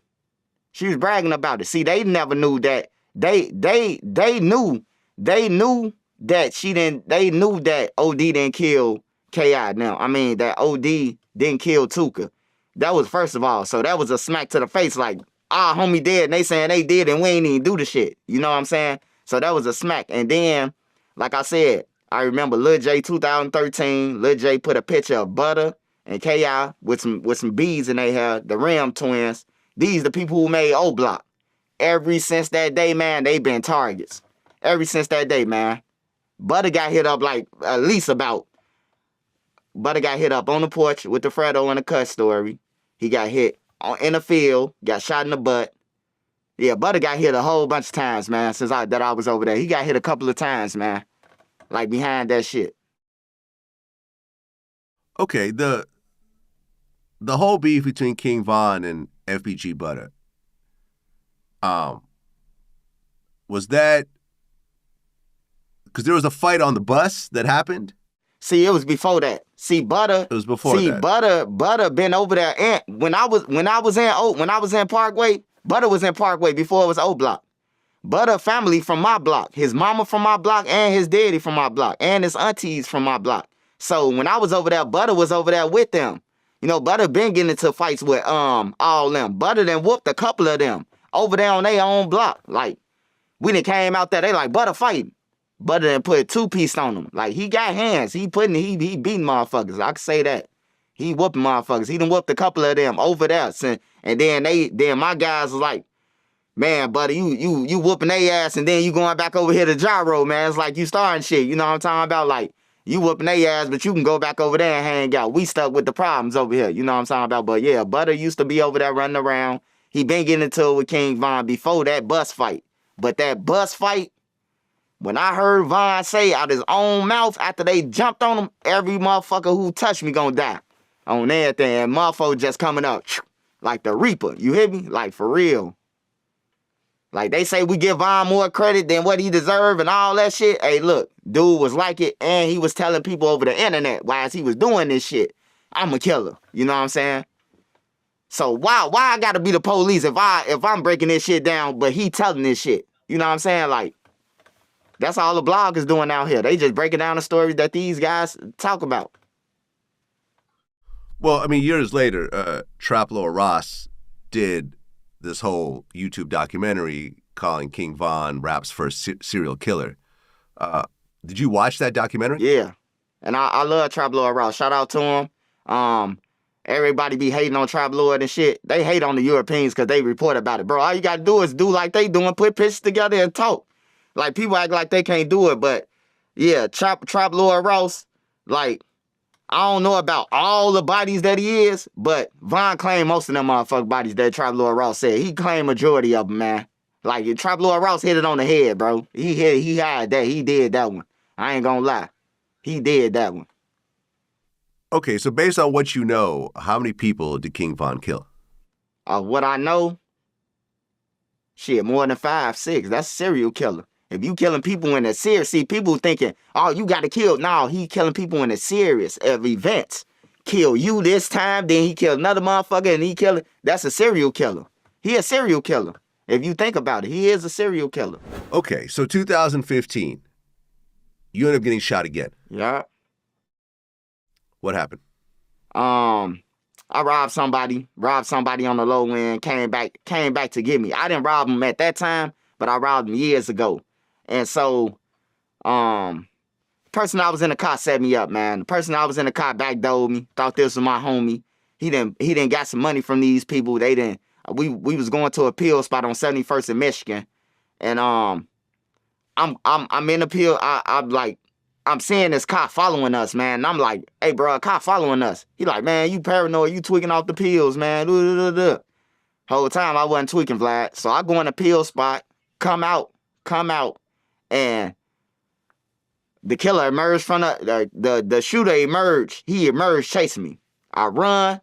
She was bragging about it. See, they never knew that. They knew that she didn't. They knew that OD didn't kill KI. Now, I mean that OD didn't kill Tuka. That was first of all. So that was a smack to the face. Like, homie dead, and they saying they did, and we ain't even do the shit. You know what I'm saying? So that was a smack. And then, like I said, I remember Lil J 2013. Lil J put a picture of Butter and KI with some beads in their hair. The Ram twins. These the people who made OBlock. Ever since that day, man, they been targets. Ever since that day, man. Butter got hit up like at least about. Butter got hit up on the porch with the Fredo and the cut story. He got hit in the field, got shot in the butt. Yeah, Butter got hit a whole bunch of times, man, since I was over there. He got hit a couple of times, man. Like behind that shit. Okay, the whole beef between King Von and FBG Butter. Was that because there was a fight on the bus that happened? See, it was before that. See, Butter. It was before that. Butter been over there. And when I was in Parkway, Butter was in Parkway before it was OBlock. Butter family from my block. His mama from my block and his daddy from my block and his aunties from my block. So when I was over there, Butter was over there with them. You know, Butter been getting into fights with all them. Butter done whooped a couple of them over there on their own block. Like, we done came out there, they like, Butter fighting. Butter done put a two-piece on them. Like, he got hands. He beating motherfuckers. I can say that. He whooping motherfuckers. He done whooped a couple of them over there. And then my guys was like, man, Butter, you whooping their ass and then you going back over here to Gyro, man. It's like you starting shit. You know what I'm talking about? Like, you whooping their ass, but you can go back over there and hang out. We stuck with the problems over here. You know what I'm talking about? But yeah, Butter used to be over there running around. He been getting into it with King Von before that bus fight. But that bus fight, when I heard Von say out his own mouth after they jumped on him, every motherfucker who touched me gonna die. On everything. And motherfucker just coming up like the Reaper. You hear me? Like, for real. Like, they say we give Von more credit than what he deserve and all that shit. Hey, look, dude was like it, and he was telling people over the internet while he was doing this shit, I'm a killer. You know what I'm saying? So why I gotta be the police if I'm breaking this shit down, but he telling this shit? You know what I'm saying? Like, that's all the bloggers doing out here. They just breaking down the stories that these guys talk about. Well, I mean, years later, Trap Lord Ross did this whole YouTube documentary calling King Von rap's first serial killer. Did you watch that documentary? Yeah. And I love Trap Lord Ross. Shout out to him. Everybody be hating on Trap Lord and shit. They hate on the Europeans because they report about it. Bro, all you got to do is do like they doing, put pictures together and talk. Like, people act like they can't do it, but yeah, Trap Lord Ross, like, I don't know about all the bodies that he is, but Von claimed most of them motherfucking bodies that Trap Lord Ross said. He claimed majority of them, man. Like, Trap Lord Ross hit it on the head, bro. He had that. He did that one. I ain't gonna lie. He did that one. Okay, so based on what you know, how many people did King Von kill? What I know, shit, more than 5, 6. That's a serial killer. If you killing people in a serious, see, people thinking, oh, you got to kill. No, he killing people in a series of events. Kill you this time, then he killed another motherfucker, and he killing. That's a serial killer. He a serial killer. If you think about it, he is a serial killer. Okay, so 2015, you end up getting shot again. Yeah. What happened? I robbed somebody on the low end, came back to get me. I didn't rob him at that time, but I robbed him years ago. And so, person I was in the car set me up, man. The person I was in the car backdoored me, thought this was my homie. He didn't got some money from these people. They didn't. We was going to a pill spot on 71st in Michigan, and I'm in the pill. I'm seeing this cop following us, man. And I'm like, hey, bro, a cop following us. He like, man, you paranoid. You tweaking off the pills, man. Whole time I wasn't tweaking, Vlad. So I go in the pill spot, come out, and the killer emerged from the shooter emerged. He emerged chasing me. I run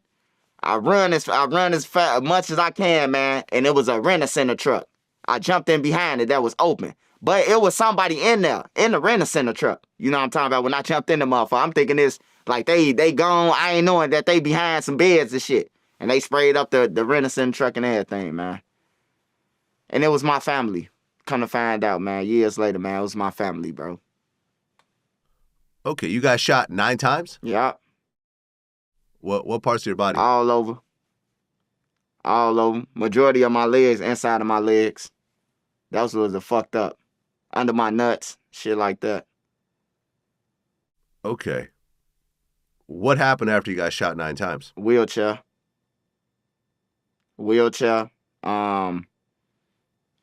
as much as I can, man. And it was a rent-a-center truck. I jumped in behind it that was open. But it was somebody in there, in the rent-a-center truck. You know what I'm talking about? When I jumped in the motherfucker, I'm thinking this, like, they gone. I ain't knowing that they behind some beds and shit. And they sprayed up the rent-a-center truck and everything, man. And it was my family. Come to find out, man, years later, man, it was my family, bro. Okay, you got shot 9 times? Yeah. What parts of your body? All over. Majority of my legs, inside of my legs. That was the fucked up. Under my nuts, shit like that. Okay. What happened after you got shot 9 times? Wheelchair.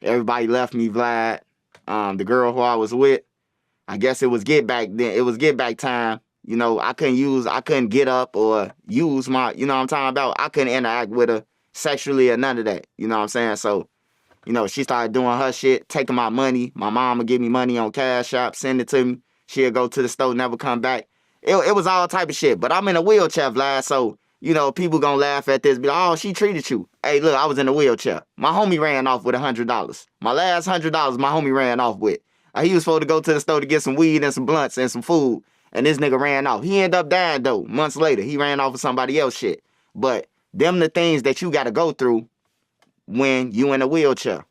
Everybody left me, Vlad. The girl who I was with, I guess it was get back then. It was get back time. You know, I couldn't get up or use my, you know what I'm talking about? I couldn't interact with her sexually or none of that. You know what I'm saying? So, you know, she started doing her shit, taking my money. My mom would give me money on Cash App, send it to me. She'd go to the store, never come back. It was all type of shit. But I'm in a wheelchair, Vlad, so, you know, people gonna laugh at this, be like, oh, she treated you. Hey, look, I was in a wheelchair. My homie ran off with $100. My last $100 my homie ran off with. He was supposed to go to the store to get some weed and some blunts and some food, and this nigga ran off. He ended up dying, though, months later. He ran off with somebody else shit. But them the things that you gotta go through when you in a wheelchair.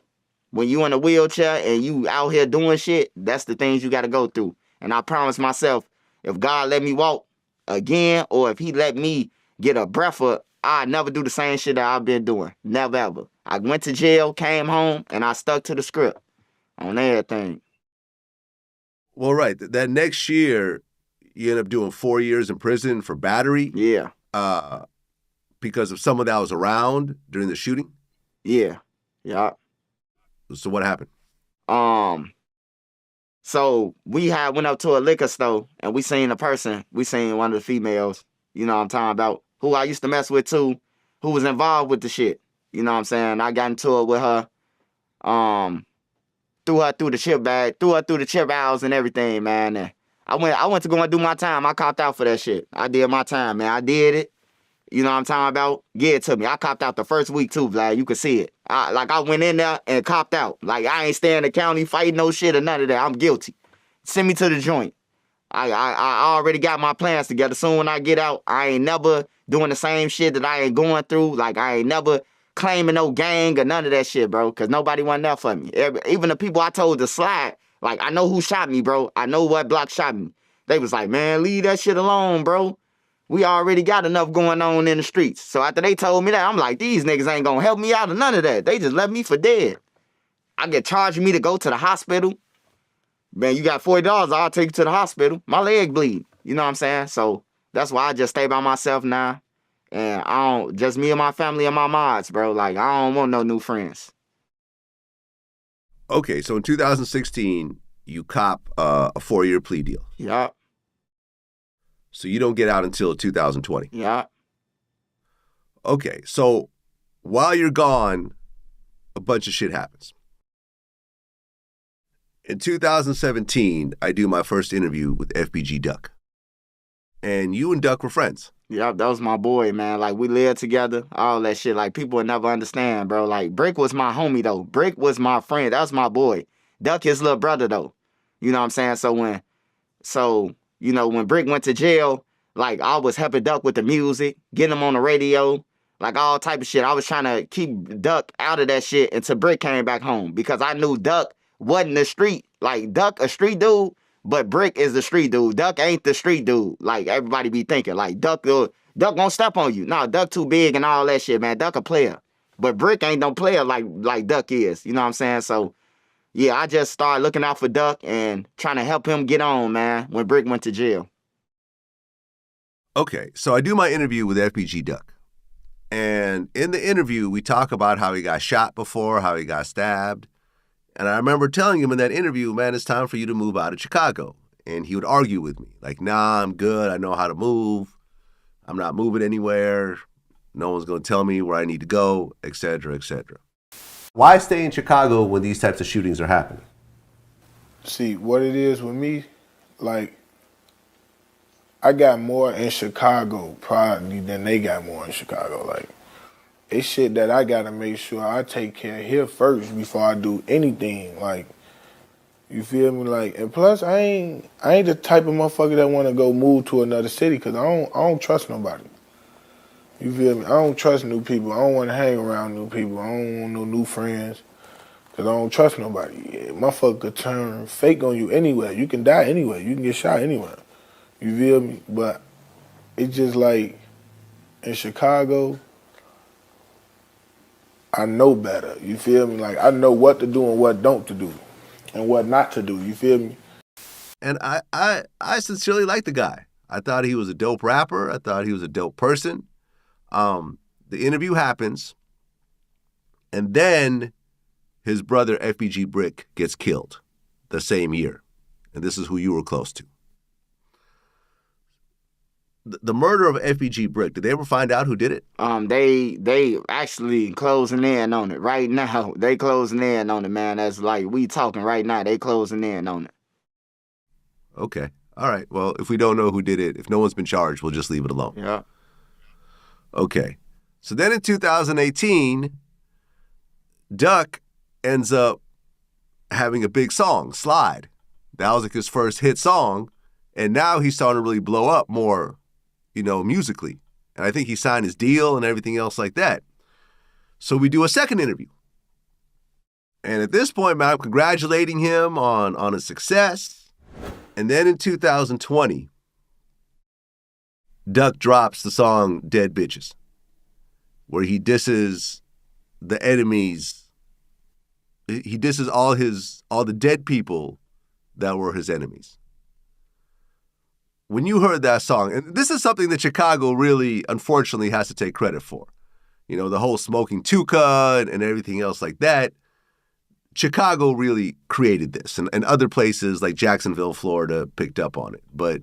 When you in a wheelchair and you out here doing shit, that's the things you gotta go through. And I promise myself, if God let me walk again, or if he let me get a breath of, I'd never do the same shit that I've been doing. Never, ever. I went to jail, came home, and I stuck to the script on everything. Well, right. That next year, you end up doing 4 years in prison for battery. Yeah. Because of someone that was around during the shooting? Yeah. Yeah. So what happened? So we went up to a liquor store and we seen a person. We seen one of the females, you know what I'm talking about, who I used to mess with too, who was involved with the shit. You know what I'm saying? I got into it with her. Threw her through the chip bag, threw her through the chip aisles and everything, man. And I went to go and do my time. I copped out for that shit. I did my time, man. I did it. You know what I'm talking about? Give it to me. I copped out the first week too, Vlad. You could see it. I went in there and copped out. Like, I ain't staying in the county fighting no shit or none of that. I'm guilty. Send me to the joint. I already got my plans together. Soon when I get out, I ain't never doing the same shit that I ain't going through. Like, I ain't never claiming no gang or none of that shit, bro. Because nobody wasn't there for me. Even the people I told to slide, like, I know who shot me, bro. I know what block shot me. They was like, man, leave that shit alone, bro. We already got enough going on in the streets. So after they told me that, I'm like, these niggas ain't gonna help me out of none of that. They just left me for dead. I get charging me to go to the hospital. Man, you got $40, I'll take you to the hospital. My leg bleed. You know what I'm saying? So that's why I just stay by myself now. And I don't, just me and my family and my mods, bro. Like, I don't want no new friends. Okay, so in 2016, you cop a 4-year plea deal. Yup. So you don't get out until 2020. Yeah. Okay, so while you're gone, a bunch of shit happens. In 2017, I do my first interview with FBG Duck. And you and Duck were friends. Yeah, that was my boy, man. Like, we lived together, all that shit. Like, people would never understand, bro. Like, Brick was my homie, though. Brick was my friend. That was my boy. Duck his little brother though. You know what I'm saying? When Brick went to jail, like I was helping Duck with the music, getting him on the radio, like all type of shit. I was trying to keep Duck out of that shit until Brick came back home because I knew Duck wasn't the street. Like Duck a street dude, but Brick is the street dude. Duck ain't the street dude. Like everybody be thinking, like Duck gonna step on you. Nah, Duck too big and all that shit, man. Duck a player. But Brick ain't no player like Duck is. You know what I'm saying? So yeah, I just started looking out for Duck and trying to help him get on, man, when Brick went to jail. Okay, so I do my interview with FBG Duck. And in the interview, we talk about how he got shot before, how he got stabbed. And I remember telling him in that interview, man, it's time for you to move out of Chicago. And he would argue with me, like, nah, I'm good. I know how to move. I'm not moving anywhere. No one's going to tell me where I need to go, et cetera, et cetera. Why stay in Chicago when these types of shootings are happening? See, what it is with me, like, I got more in Chicago probably than they got more in Chicago. Like, it's shit that I got to make sure I take care of here first before I do anything. Like, you feel me? Like, and plus, I ain't the type of motherfucker that want to go move to another city because I don't trust nobody. You feel me? I don't trust new people. I don't want to hang around new people. I don't want no new friends because I don't trust nobody. Yeah, motherfucker could turn fake on you anywhere. You can die anywhere. You can get shot anywhere. You feel me? But it's just like in Chicago, I know better. You feel me? Like I know what to do and what don't to do and what not to do. You feel me? And I sincerely like the guy. I thought he was a dope rapper. I thought he was a dope person. The interview happens, and then his brother, FBG Brick, gets killed the same year. And this is who you were close to. The murder of FBG Brick, did they ever find out who did it? They actually closing in on it right now. They closing in on it, man. That's like we talking right now. They closing in on it. Okay. All right. Well, if we don't know who did it, if no one's been charged, we'll just leave it alone. Yeah. Okay. So then in 2018, Duck ends up having a big song, Slide. That was like his first hit song. And now he's starting to really blow up more, musically. And I think he signed his deal and everything else like that. So we do a second interview. And at this point, man, I'm congratulating him on his success. And then in 2020, Duck drops the song Dead Bitches, where he disses the enemies. He disses all the dead people that were his enemies. When you heard that song, and this is something that Chicago really, unfortunately, has to take credit for. The whole smoking Tuka and everything else like that. Chicago really created this, and other places like Jacksonville, Florida, picked up on it. But,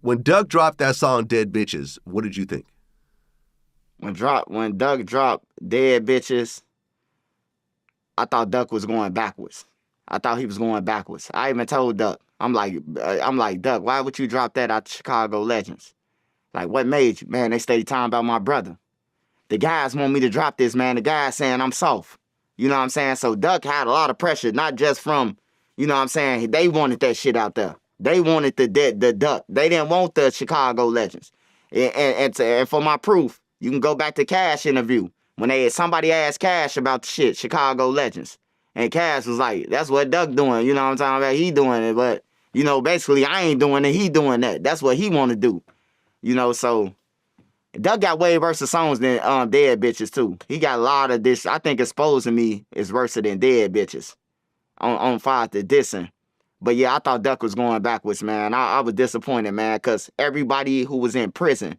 when Doug dropped that song, Dead Bitches, what did you think? When Doug dropped Dead Bitches, I thought Duck was going backwards. I thought he was going backwards. I even told Duck, I'm like, Duck, why would you drop that out the Chicago Legends? Like, what made you? Man, they stay talking about my brother. The guys want me to drop this, man. The guys saying I'm soft. You know what I'm saying? So Duck had a lot of pressure, not just from, you know what I'm saying? They wanted that shit out there. They wanted the Duck. They didn't want the Chicago Legends. And for my proof, you can go back to Cash interview when somebody asked Cash about the shit, Chicago Legends. And Cash was like, that's what Duck doing. You know what I'm talking about? He doing it. But, basically I ain't doing it. He doing that. That's what he want to do. So Duck got way worse songs than Dead Bitches, too. He got a lot of this. I think Exposing Me is worse than Dead Bitches on fire to dissing. But yeah, I thought Duck was going backwards, man. I was disappointed, man, because everybody who was in prison,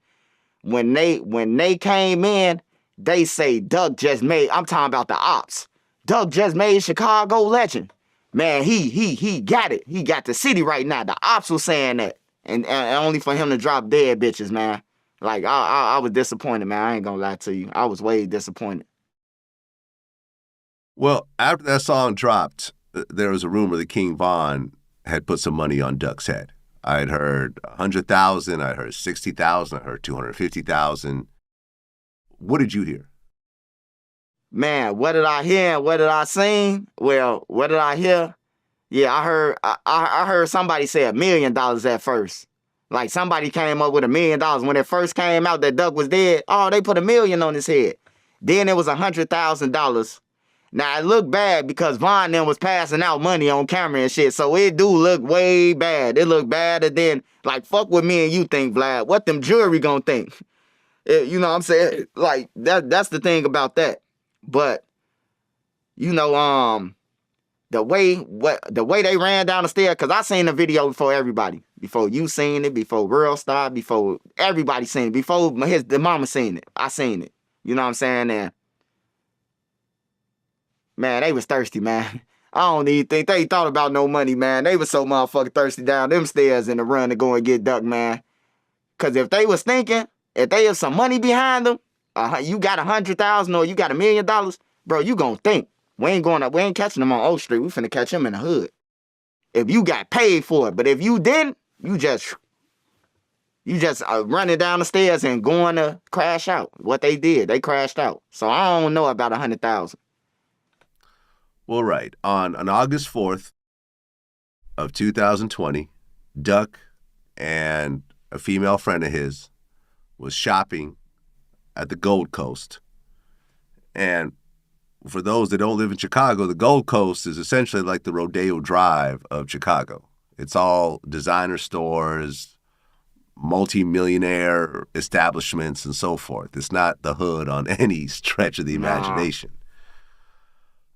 when they came in, they say Duck just made, I'm talking about the ops. Duck just made Chicago Legend. Man, he got it. He got the city right now. The ops was saying that. And only for him to drop Dead Bitches, man. Like, I was disappointed, man. I ain't gonna lie to you. I was way disappointed. Well, after that song dropped, there was a rumor that King Von had put some money on Duck's head. I had heard 100,000, I heard 60,000, I heard 250,000. What did you hear? Man, what did I hear and what did I sing? Well, what did I hear? Yeah, I heard somebody say $1 million at first. Like somebody came up with $1 million. When it first came out that Duck was dead, oh, they put $1 million on his head. Then it was $100,000. Now it looked bad because Von then was passing out money on camera and shit. So it do look way bad. It look badder than like fuck what me and you think, Vlad. What them jury gonna think? You know what I'm saying? Like that's the thing about that. But you know, the way they ran down the stairs, because I seen the video before everybody. Before you seen it, before Real Star, before everybody seen it, before the mama seen it. I seen it. You know what I'm saying? And man, they was thirsty, man. I don't even think they thought about no money, man. They was so motherfucking thirsty down them stairs in the run to go and get Duck, man. Because if they was thinking, if they have some money behind them, you got 100,000 or you got $1 million, bro, you gonna think. We ain't catching them on Oak Street. We finna catch them in the hood. If you got paid for it. But if you didn't, you just running down the stairs and going to crash out. What they did, they crashed out. So I don't know about 100,000. Well, right. On August 4th of 2020, Duck and a female friend of his was shopping at the Gold Coast. And for those that don't live in Chicago, the Gold Coast is essentially like the Rodeo Drive of Chicago. It's all designer stores, multi-millionaire establishments, and so forth. It's not the hood on any stretch of the imagination.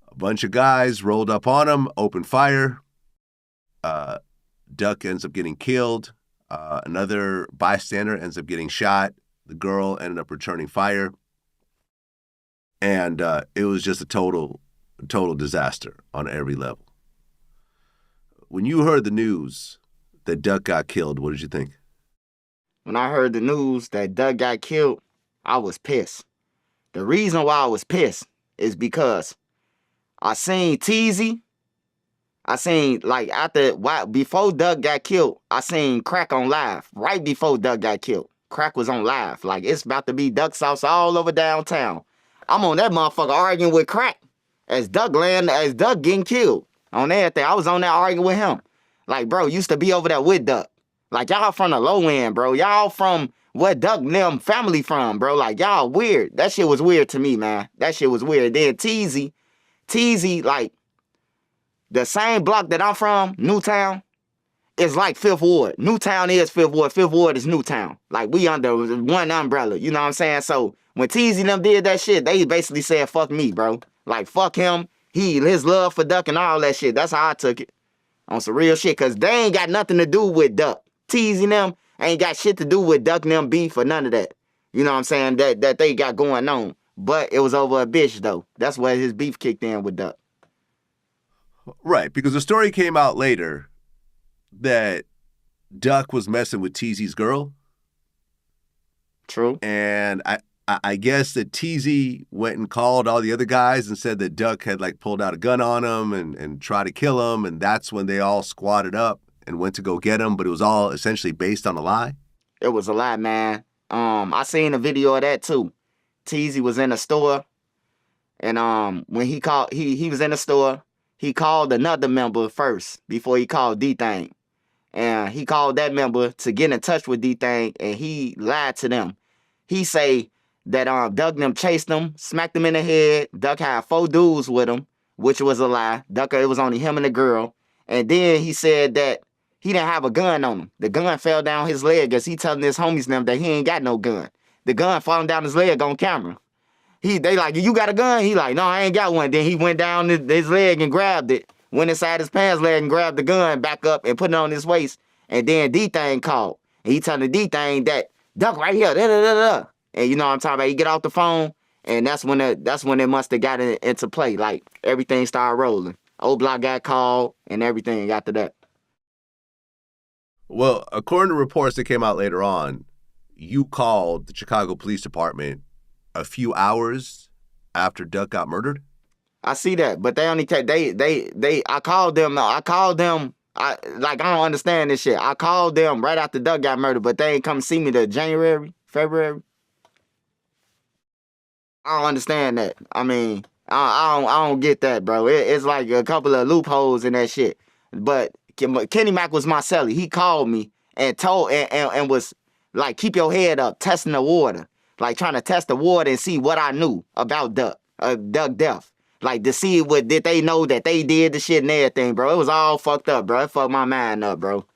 A bunch of guys rolled up on him, opened fire. Duck ends up getting killed. Another bystander ends up getting shot. The girl ended up returning fire. And it was just a total disaster on every level. When you heard the news that Duck got killed, what did you think? When I heard the news that Duck got killed, I was pissed. The reason why I was pissed is because I seen Teezy. I seen, before Duck got killed, I seen Crack on live. Right before Duck got killed. Crack was on live. Like, it's about to be Duck sauce all over downtown. I'm on that motherfucker arguing with Crack as Duck getting killed. On everything. I was on there arguing with him. Like, bro, used to be over there with Duck. Like, y'all from the low end, bro. Y'all from where Duck and them family from, bro. Like, y'all weird. That shit was weird to me, man. That shit was weird. Then Teezy, like, the same block that I'm from, Newtown, is like Fifth Ward. Newtown is Fifth Ward. Fifth Ward is Newtown. Like, we under one umbrella. You know what I'm saying? So, when Teezy and them did that shit, they basically said, fuck me, bro. Like, fuck him. His love for Duck and all that shit. That's how I took it. On some real shit. Because they ain't got nothing to do with Duck. Teezy and them ain't got shit to do with Duck and them beef or none of that. You know what I'm saying? That they got going on. But it was over a bitch, though. That's where his beef kicked in with Duck. Right, because the story came out later that Duck was messing with Teezy's girl. True. And I guess that Teezy went and called all the other guys and said that Duck had like pulled out a gun on him and tried to kill him. And that's when they all squatted up and went to go get him. But it was all essentially based on a lie. It was a lie, man. I seen a video of that too. Teezy was in a store. And when he called, he was in the store. He called another member first before he called D-Thing. And he called that member to get in touch with D-Thing. And he lied to them. He say that Duck and them chased him, smacked him in the head. Duck had 4 dudes with him, which was a lie. Duck, it was only him and the girl. And then he said that he didn't have a gun on him. The gun fell down his leg as he telling his homies them that he ain't got no gun. The gun falling down his leg on camera. They like, you got a gun? He like, no, I ain't got one. Then he went down his leg and grabbed it. Went inside his pants leg and grabbed the gun back up and put it on his waist. And then D-Thing called. And he telling D-Thing that Duck right here, da-da-da-da. And you know what I'm talking about? He get off the phone, and that's when it must have got into play. Like, everything started rolling. OBlock got called, and everything after that. Well, according to reports that came out later on, you called the Chicago Police Department a few hours after Duck got murdered? I see that, but they only take, I called them, I don't understand this shit. I called them right after Duck got murdered, but they ain't come see me till January, February. I don't understand that. I mean, I don't get that, bro. It's like a couple of loopholes in that shit. But Kenny Mack was my celly. He called me and told and was like, keep your head up, testing the water, like trying to test the water and see what I knew about Duck death. Like to see what did they know that they did the shit and everything, bro. It was all fucked up, bro. It fucked my mind up, bro.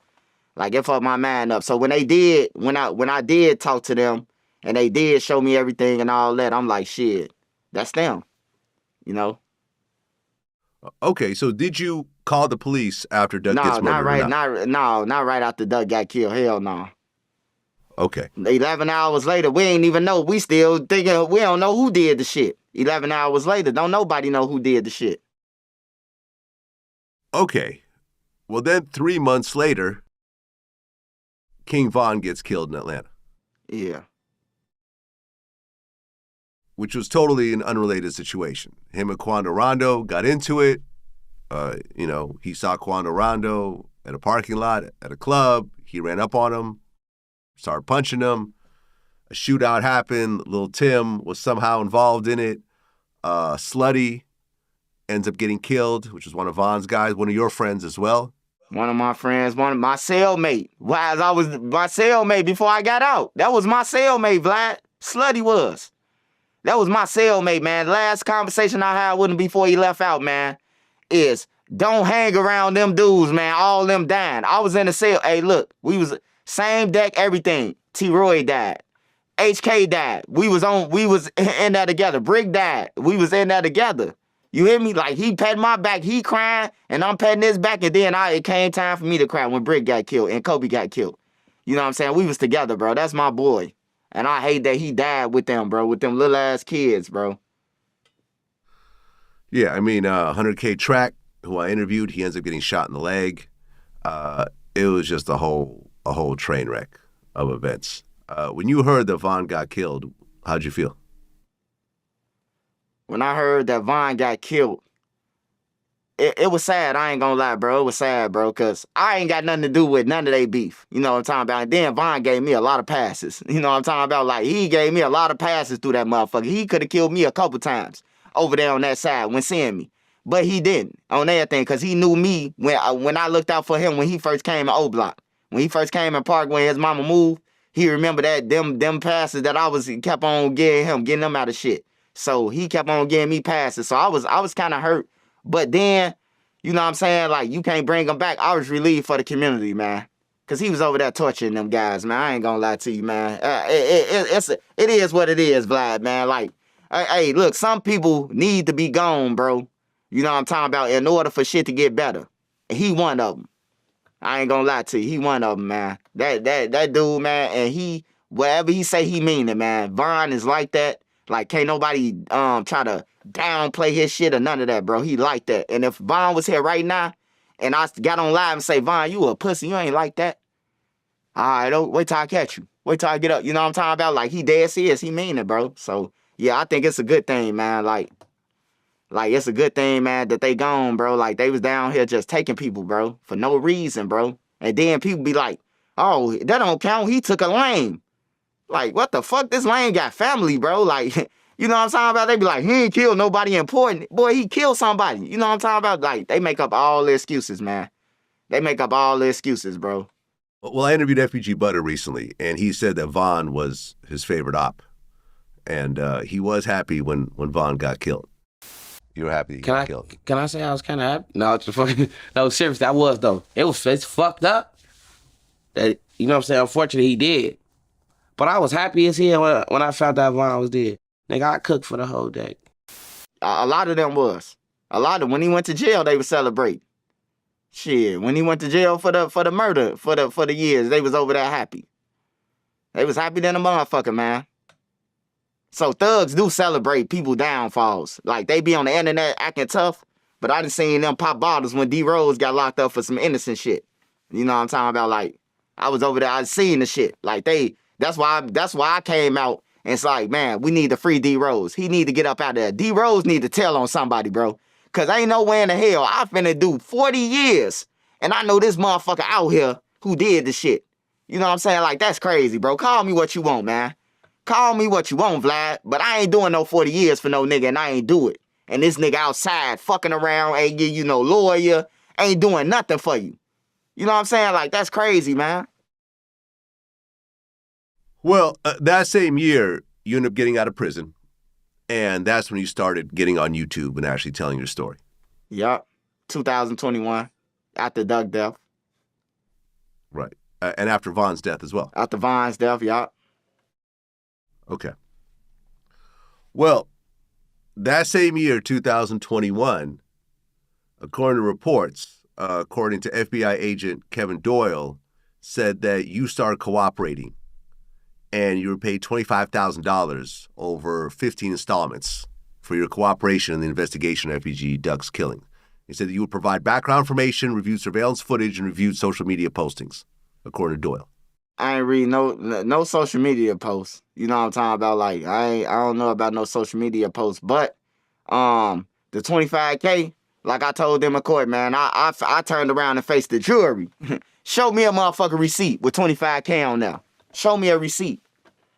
Like it fucked my mind up. So when I did talk to them and they did show me everything and all that, I'm like, shit, that's them, you know. Okay, so did you call the police after Duck gets murdered? Not right after Duck got killed. Hell no. Okay. 11 hours later, we ain't even know. We still thinking we don't know who did the shit. 11 hours later, don't nobody know who did the shit. Okay. Well, then 3 months later, King Von gets killed in Atlanta. Yeah. Which was totally an unrelated situation. Him and Quando Rondo got into it. He saw Quando Rondo at a parking lot at a club. He ran up on him, started punching him. A shootout happened. Lil Tim was somehow involved in it. Slutty ends up getting killed, which was one of Von's guys, one of your friends as well. One of my friends, one of my cellmate. I was my cellmate before I got out. That was my cellmate, Vlad. Slutty was. That was my cellmate, man. The last conversation I had with him before he left out, man, is don't hang around them dudes, man. All them dying. I was in the cell. Hey, look, we was same deck, everything. T-Roy died. HK died. We was in there together. Brick died. We was in there together. You hear me? Like, he patting my back, he crying, and I'm patting his back, and then it came time for me to cry when Brick got killed and Kobe got killed. You know what I'm saying? We was together, bro. That's my boy. And I hate that he died with them, bro, with them little ass kids, bro. Yeah, I mean, 100K Track, who I interviewed, he ends up getting shot in the leg. It was just a whole train wreck of events. When you heard that Von got killed, how'd you feel? When I heard that Von got killed, it was sad. I ain't gonna lie, bro. It was sad, bro, because I ain't got nothing to do with none of they beef. You know what I'm talking about? And then Von gave me a lot of passes. You know what I'm talking about? Like, he gave me a lot of passes through that motherfucker. He could have killed me a couple times over there on that side when seeing me. But he didn't on everything because he knew me when I looked out for him when he first came to OBlock. When he first came in Park when his mama moved, he remembered that them passes that I kept on getting them out of shit. So he kept on getting me passes. So I was kind of hurt. But then, you know what I'm saying? Like, you can't bring him back. I was relieved for the community, man. Because he was over there torturing them guys, man. I ain't going to lie to you, man. It is what it is, Vlad, man. Like, hey, look, some people need to be gone, bro. You know what I'm talking about? In order for shit to get better. And he one of them. I ain't going to lie to you. He one of them, man. That dude, man, and whatever he say, he mean it, man. Von is like that. Like, can't nobody try to downplay his shit or none of that, bro. He like that. And if Von was here right now, and I got on live and say, Von, you a pussy, you ain't like that. All right, wait till I catch you. Wait till I get up. You know what I'm talking about? Like, he dead serious. He mean it, bro. So, yeah, I think it's a good thing, man. Like, it's a good thing, man, that they gone, bro. Like, they was down here just taking people, bro, for no reason, bro. And then people be like, oh, that don't count. He took a lame. Like, what the fuck? This lame got family, bro. Like, you know what I'm talking about? They be like, he ain't killed nobody important. Boy, he killed somebody. You know what I'm talking about? Like, they make up all the excuses, man. They make up all the excuses, bro. Well, I interviewed FBG Butter recently, and he said that Von was his favorite op. And he was happy when Von got killed. You were happy he got killed. Can I say I was kind of happy? No, just fucking, no, seriously, I was, though. It's fucked up. That, you know what I'm saying? Unfortunately, he did. But I was happy as hell when I found out Von was dead. Nigga, I cooked for the whole day. A lot of them was. When he went to jail, they would celebrate. Shit, when he went to jail for the murder, for the years, they was over there happy. They was happy than a motherfucker, man. So thugs do celebrate people downfalls. Like, they be on the internet acting tough, but I done seen them pop bottles when D Rose got locked up for some innocent shit. You know what I'm talking about? Like, I was over there, I seen the shit. Like, that's why I came out and it's like, man, we need to free D Rose. He need to get up out there. D Rose need to tell on somebody, bro. Cause ain't no way in the hell I finna do 40 years and I know this motherfucker out here who did the shit. You know what I'm saying? Like, that's crazy, bro. Call me what you want, man. Call me what you want, Vlad, but I ain't doing no 40 years for no nigga, and I ain't do it. And this nigga outside fucking around, ain't give you no lawyer, ain't doing nothing for you. You know what I'm saying? Like, that's crazy, man. Well, that same year, you end up getting out of prison, and that's when you started getting on YouTube and actually telling your story. Yup. 2021, after Duck death. Right. And after Vaughn's death as well. After Vaughn's death, yup. Okay. Well, that same year, 2021, according to reports, according to FBI agent Kevin Doyle, said that you started cooperating and you were paid $25,000 over 15 installments for your cooperation in the investigation of FBG Duck's killing. He said that you would provide background information, reviewed surveillance footage, and reviewed social media postings, according to Doyle. I ain't read no social media posts. You know what I'm talking about? Like, I don't know about no social media posts, but the $25K, like I told them in court, man, I turned around and faced the jury. Show me a motherfucking receipt with $25K on there. Show me a receipt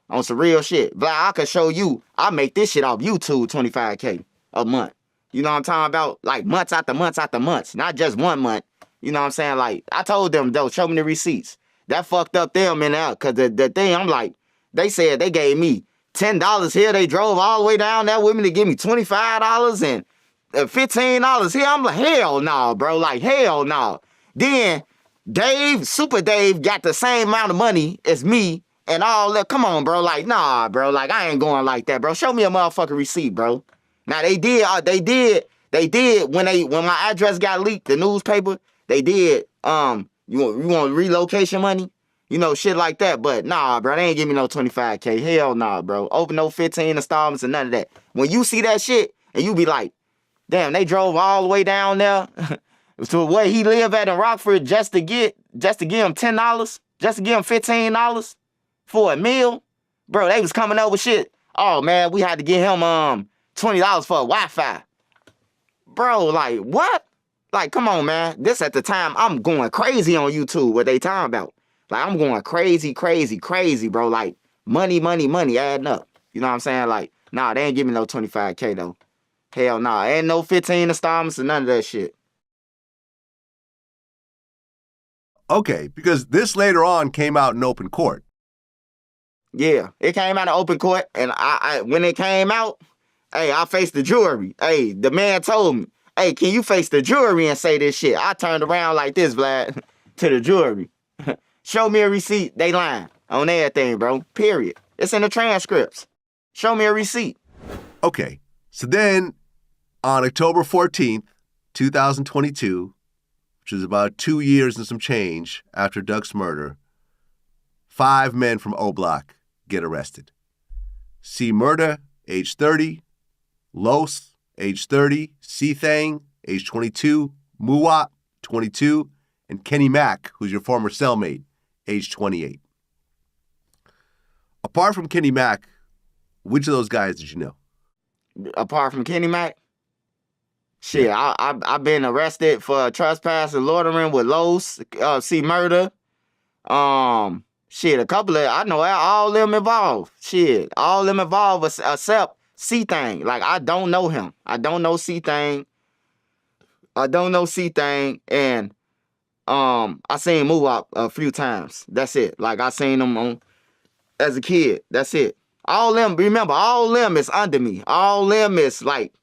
on some real shit. Vlad, I could show you. I make this shit off YouTube, $25K a month. You know what I'm talking about? Like months after months after months, not just 1 month. You know what I'm saying? Like, I told them, though, show me the receipts. That fucked up them in there, because the thing, I'm like, they said they gave me $10 here. They drove all the way down there with me to give me $25 and $15 here. I'm like, hell no, bro. Like, hell no. Then Super Dave got the same amount of money as me and all that. Come on, bro. Like, nah, bro. Like, I ain't going like that, bro. Show me a motherfucking receipt, bro. Now, they did when my address got leaked, the newspaper, they did, you want relocation money? You know, shit like that. But nah, bro, they ain't give me no $25K. Hell nah, bro. Open no 15 installments and none of that. When you see that shit and you be like, damn, they drove all the way down there to where he live at in Rockford just to give him $10, just to give him $15 for a meal. Bro, they was coming up with shit. Oh man, we had to give him $20 for a Wi-Fi. Bro, like what? Like, come on, man. This at the time, I'm going crazy on YouTube, what they talking about. Like, I'm going crazy, bro. Like, money adding up. You know what I'm saying? Like, nah, they ain't give me no $25K, though. Hell nah. Ain't no 15 installments or none of that shit. Okay, because this later on came out in open court. Yeah, it came out in open court, and I when it came out, hey, I faced the jury. Hey, the man told me, hey, can you face the jury and say this shit? I turned around like this, Vlad, to the jury. Show me a receipt. They lying on everything, bro. Period. It's in the transcripts. Show me a receipt. Okay. So then on October 14th, 2022, which is about 2 years and some change after Duck's murder, 5 men from OBlock get arrested. C. Murda, age 30, Los, age 30, C. Thang, age 22, Muwap, 22, and Kenny Mack, who's your former cellmate, age 28. Apart from Kenny Mack, which of those guys did you know? Apart from Kenny Mack? Shit, yeah. I've been arrested for trespass and loitering with Los, C. Murda. Shit, a couple of, I know all them involved. Shit, all them involved except C Thang. Like, I don't know him. I don't know C Thang. And I seen Muwap a few times. That's it. Like, I seen him as a kid. That's it. All them, remember, all them is under me. All them is like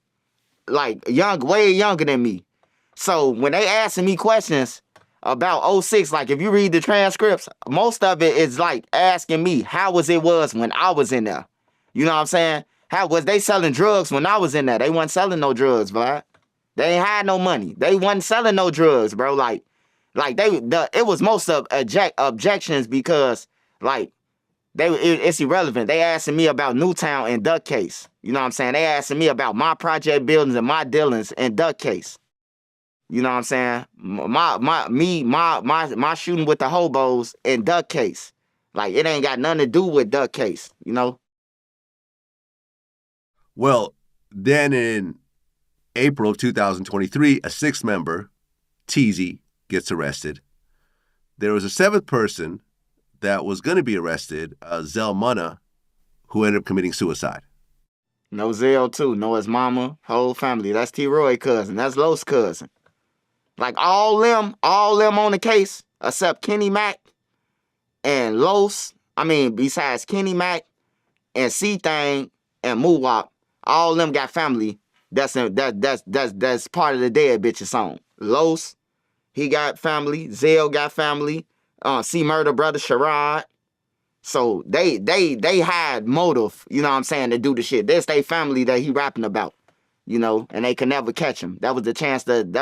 young, way younger than me. So when they asking me questions about 06, like if you read the transcripts, most of it is like asking me how was when I was in there. You know what I'm saying? How was they selling drugs when I was in there? They wasn't selling no drugs, Vlad. They ain't had no money. They wasn't selling no drugs, bro. Like it was most of objections because like it's irrelevant. They asking me about Newtown and Duck case. You know what I'm saying? They asking me about my project buildings and my dealings and Duck case. You know what I'm saying? My shooting with the hobos and Duck case. Like, it ain't got nothing to do with Duck case, you know? Well, then in April of 2023, a 6th member, Teasy, gets arrested. There was a 7th person that was going to be arrested, Zell Munna, who ended up committing suicide. No Zell too. No his mama, whole family. That's T-Roy cousin. That's Los cousin. Like all them on the case, except Kenny Mac and Los. I mean, besides Kenny Mac and C-Thing and Moowop, all them got family. That's part of the Dead Bitches song. Los, he got family. Zell got family. C-Murder brother Sherrod. So they had motive, you know what I'm saying, to do the shit. That's their family that he rapping about, you know, and they could never catch him. That was the chance of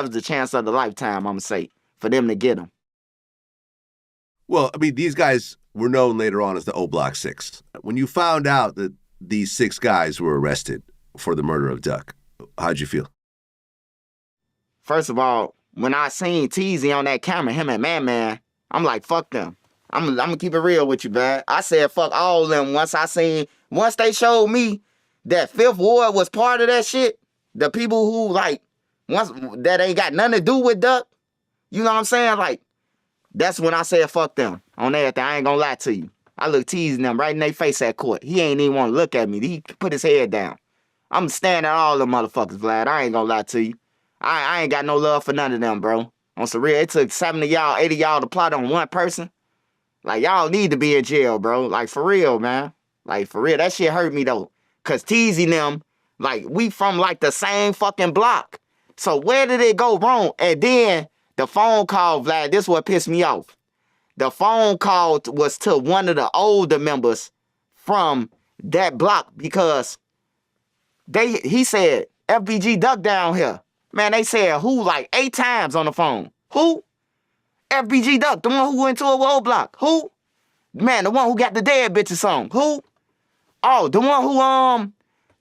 the lifetime, I'm gonna say, for them to get him. Well, I mean, these guys were known later on as the OBlock 6. When you found out that these 6 guys were arrested for the murder of Duck, how'd you feel? First of all, when I seen Teasy on that camera, him and Man, I'm like, fuck them. I'm gonna keep it real with you, man. I said fuck all of them once they showed me that Fifth Ward was part of that shit, the people who once that ain't got nothing to do with Duck, you know what I'm saying? Like, that's when I said fuck them on everything. I ain't gonna lie to you. I look teasing them right in their face at court. He ain't even want to look at me. He put his head down. I'm standing at all them motherfuckers, Vlad. I ain't gonna lie to you. I ain't got no love for none of them, bro. On some real, it took 70 y'all, 80 y'all to plot on one person. Like, y'all need to be in jail, bro. Like, for real, man. Like, for real. That shit hurt me, though. Because teasing them, like, we from, like, the same fucking block. So where did it go wrong? And then the phone call, Vlad, this is what pissed me off. The phone call was to one of the older members from that block because he said, FBG Duck down here. Man, they said who like 8 times on the phone. Who? FBG Duck, the one who went to a OBlock. Who? Man, the one who got the Dead Bitches song. Who? Oh, the one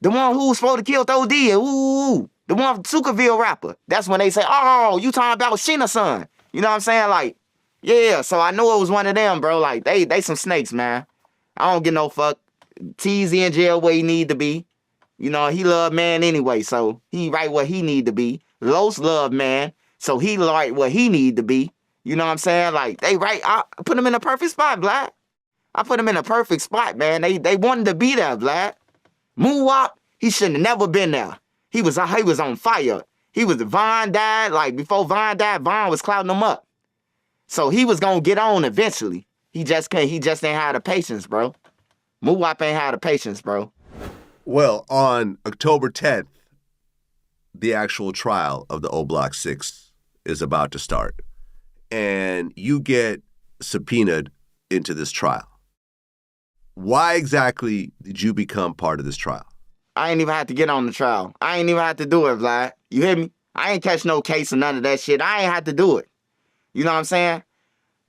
who was supposed to kill OD. Ooh, the one Tukaville rapper. That's when they say, oh, you talking about Sheena son. You know what I'm saying? Like, yeah, so I knew it was one of them, bro. Like, they some snakes, man. I don't give no fuck. TZ in jail where he need to be. You know, he love man anyway, so he right where he need to be. Los love man, so he right where he need to be. You know what I'm saying? Like, they right, I put him in a perfect spot, Vlad. I put him in a perfect spot, man. They wanted to be there, Vlad. Moonwalk, he shouldn't have never been there. He was on fire. Von died, like before Von died, Von was clouding him up. So he was gonna get on eventually. He just didn't have the patience, bro. Moonwalk ain't have the patience, bro. Well, on October 10th, the actual trial of the OBlock 6 is about to start. And you get subpoenaed into this trial. Why exactly did you become part of this trial? I ain't even have to get on the trial. I ain't even have to do it, Vlad. You hear me? I ain't catch no case or none of that shit. I ain't have to do it. You know what I'm saying?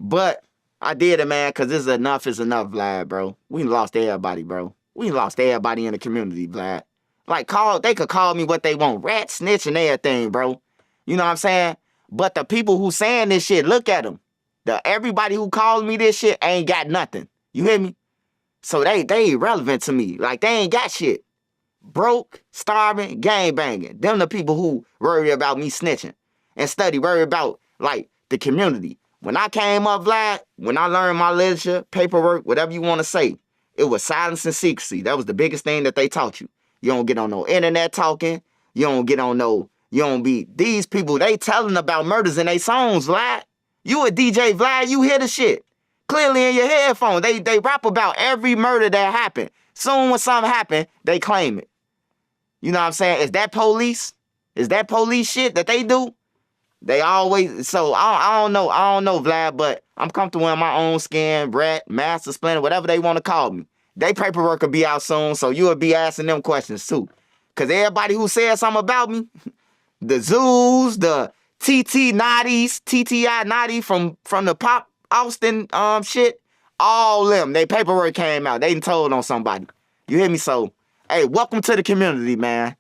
But I did it, man, because is enough, Vlad, bro. We lost everybody, bro. We lost everybody in the community, Vlad. Like, they could call me what they want. Rat, snitch, and everything, bro. You know what I'm saying? But the people who saying this shit, look at them. Everybody who calls me this shit ain't got nothing. You hear me? So they irrelevant to me. Like, they ain't got shit. Broke, starving, gang banging. Them the people who worry about me snitching and worry about, like, the community. When I came up, Vlad, when I learned my literature, paperwork, whatever you want to say, it was silence and secrecy. That was the biggest thing that they taught you. You don't get on no internet talking. You don't be, these people, they telling about murders in their songs, Vlad. You a DJ, Vlad, you hear the shit. Clearly in your headphones. They rap about every murder that happened. Soon when something happened, they claim it. You know what I'm saying? Is that police? Is that police shit that they do? They always, so I don't know, Vlad, but I'm comfortable in my own skin, Brett, Master Splinter, whatever they want to call me. They paperwork will be out soon, so you will be asking them questions too. Because everybody who said something about me, the Zoos, the TTI Naughty from the Pop Austin shit, all them, they paperwork came out. They done told on somebody. You hear me? So, hey, welcome to the community, man.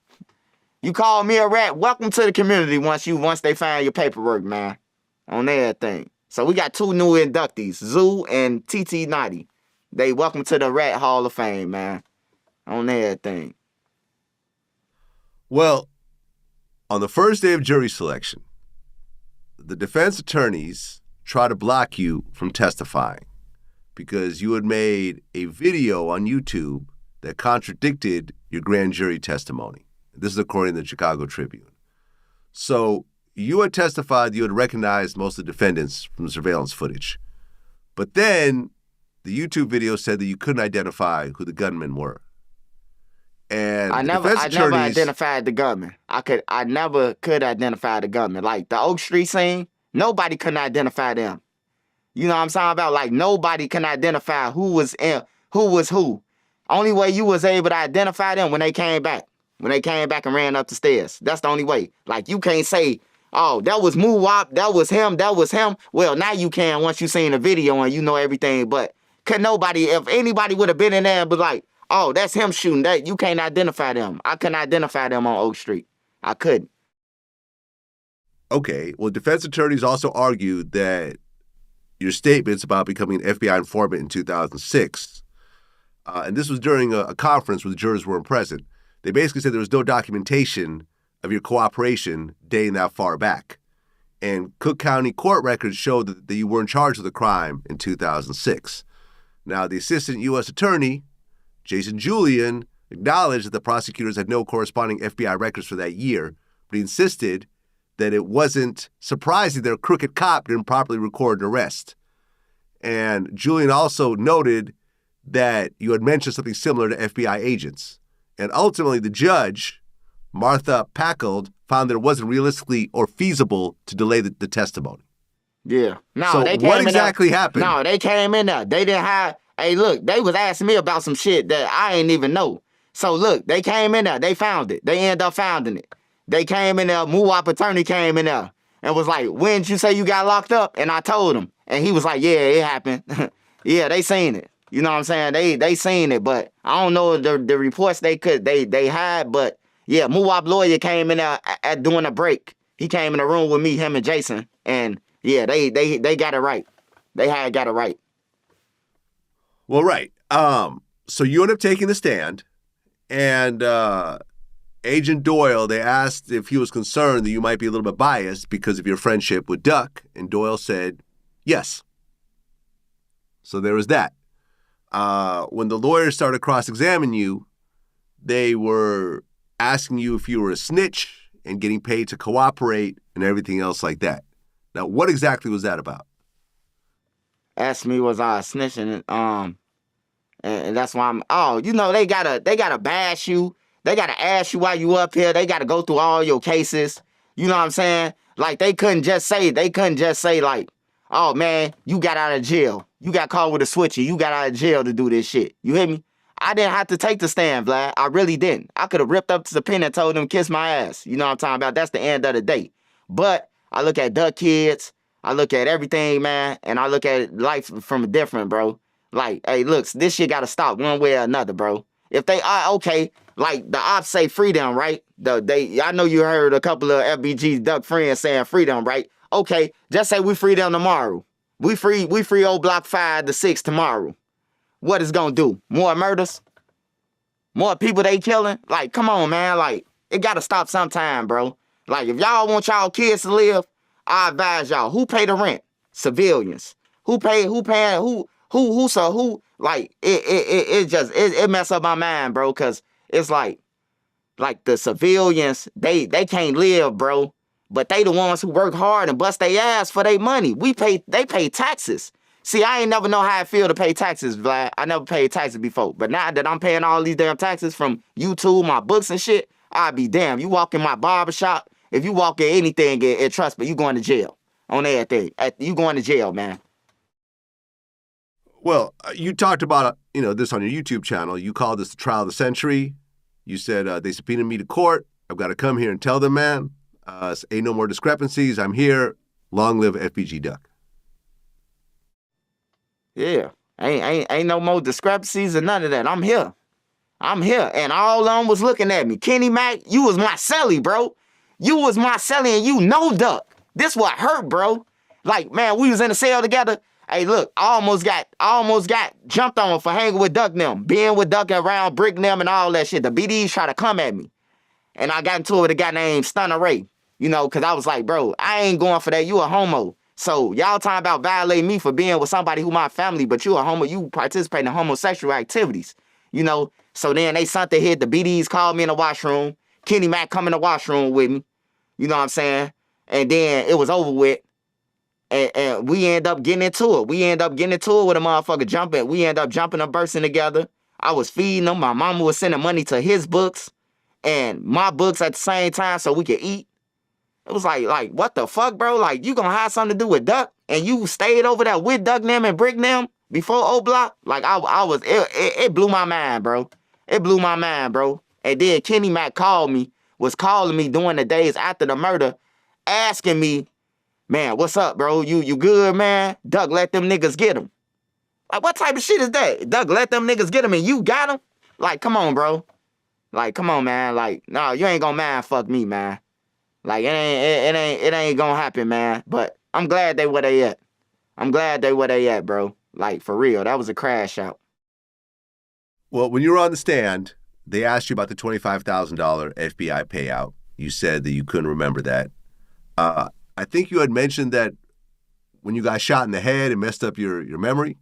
You call me a rat, welcome to the community once they find your paperwork, man. On everything. So we got 2 new inductees, Zoo and TT Naughty. They welcome to the Rat Hall of Fame, man. On everything. Well, on the first day of jury selection, the defense attorneys try to block you from testifying because you had made a video on YouTube that contradicted your grand jury testimony. This is according to the Chicago Tribune. So you had testified you had recognized most of the defendants from the surveillance footage. But then the YouTube video said that you couldn't identify who the gunmen were. And I never identified the gunman. I never could identify the gunman. Like the Oak Street scene, nobody couldn't identify them. You know what I'm talking about? Like nobody can identify who was who. Only way you was able to identify them when they came back. When they came back and ran up the stairs. That's the only way. Like you can't say, oh, that was Muwop, that was him. Well, now you can once you seen the video and you know everything. But could nobody, if anybody would have been in there and be like, oh, that's him shooting, that you can't identify them. I couldn't identify them on Oak Street. I couldn't. Okay, well, defense attorneys also argued that your statements about becoming an FBI informant in 2006, and this was during a conference where the jurors weren't present. They basically said there was no documentation of your cooperation dating that far back. And Cook County court records showed that you weren't charged with a crime in 2006. Now, the assistant U.S. attorney, Jason Julian, acknowledged that the prosecutors had no corresponding FBI records for that year, but he insisted that it wasn't surprising that a crooked cop didn't properly record an arrest. And Julian also noted that you had mentioned something similar to FBI agents. And ultimately, the judge, Martha Packold, found that it wasn't realistically or feasible to delay the testimony. Yeah. No, so they came what in exactly there, happened? No, they came in there. They didn't have, hey, look, they was asking me about some shit that I ain't even know. So look, they came in there. They found it. They ended up finding it. They came in there. Muwop attorney came in there and was like, when did you say you got locked up? And I told him. And he was like, yeah, it happened. Yeah, they seen it. You know what I'm saying? They seen it, but I don't know the reports they had, but yeah, Muwop lawyer came in there at doing a break. He came in the room with me, him and Jason, and yeah, they got it right. They had got it right. Well, right. So you end up taking the stand, and Agent Doyle, they asked if he was concerned that you might be a little bit biased because of your friendship with Duck, and Doyle said yes. So there was that. When the lawyers started cross-examining you, they were asking you if you were a snitch and getting paid to cooperate and everything else like that. Now, what exactly was that about? Asked me was I a snitch, and that's why they gotta bash you. They gotta ask you why you up here. They gotta go through all your cases. You know what I'm saying? Like they couldn't just say like, oh man, you got out of jail. You got caught with a switcher. You got out of jail to do this shit. You hear me? I didn't have to take the stand, Vlad. I really didn't. I could have ripped up the subpoena and told them kiss my ass. You know what I'm talking about? That's the end of the day. But I look at Duck kids. I look at everything, man, and I look at life from a different, bro. Like, hey, look, this shit gotta stop one way or another, bro. If they are okay, like the ops say freedom, right? I know you heard a couple of FBG Duck friends saying freedom, right? Okay, just say we free them tomorrow. We free OBlock 5 to 6 tomorrow. What it's gonna do? More murders? More people they killing? Like, come on, man. Like, it gotta stop sometime, bro. Like, if y'all want y'all kids to live, I advise y'all. Who pay the rent? Civilians. Like, it mess up my mind, bro, because it's like the civilians, they can't live, bro. But they the ones who work hard and bust their ass for their money. They pay taxes. See, I ain't never know how it feel to pay taxes, Vlad. I never paid taxes before. But now that I'm paying all these damn taxes from YouTube, my books and shit, I'd be damn. You walk in my barbershop, if you walk in anything and trust me, you going to jail on everything. You going to jail, man. Well, you talked about this on your YouTube channel. You called this the trial of the century. You said they subpoenaed me to court. I've got to come here and tell them, man. Ain't no more discrepancies. I'm here. Long live FBG Duck. Yeah, ain't no more discrepancies or none of that. I'm here, and all of them was looking at me. Kenny Mac, you was my celly, bro. You was my celly, and you know Duck. This what hurt, bro. Like, man, we was in the cell together. Hey, look, I almost got jumped on for hanging with Duck them, being with Duck around Brick them and all that shit. The BDs tried to come at me, and I got into it with a guy named Stunner Ray. Because I was like, bro, I ain't going for that. You a homo. So y'all talking about violating me for being with somebody who my family, but you a homo, you participate in homosexual activities. you know. So then they sent the hit. The BDs called me in the washroom. Kenny Mac come in the washroom with me. You know what I'm saying? And then it was over with. And we end up getting into it. We end up getting into it with a motherfucker jumping. We end up jumping and bursting together. I was feeding him. My mama was sending money to his books and my books at the same time so we could eat. It was like, what the fuck, bro? Like, you gonna have something to do with Duck? And you stayed over there with Duck them and Brick them before OBlock? Like, it blew my mind, bro. It blew my mind, bro. And then Kenny Mac was calling me during the days after the murder, asking me, man, what's up, bro? You good, man? Duck let them niggas get him. Like, what type of shit is that? Duck let them niggas get him and you got him? Like, come on, bro. Like, come on, man. Like, no, you ain't gonna man fuck me, man. Like, it ain't gonna happen, man. But I'm glad they where they at. I'm glad they where they at, bro. Like, for real. That was a crash out. Well, when you were on the stand, they asked you about the $25,000 FBI payout. You said that you couldn't remember that. I think you had mentioned that when you got shot in the head, it messed up your memory.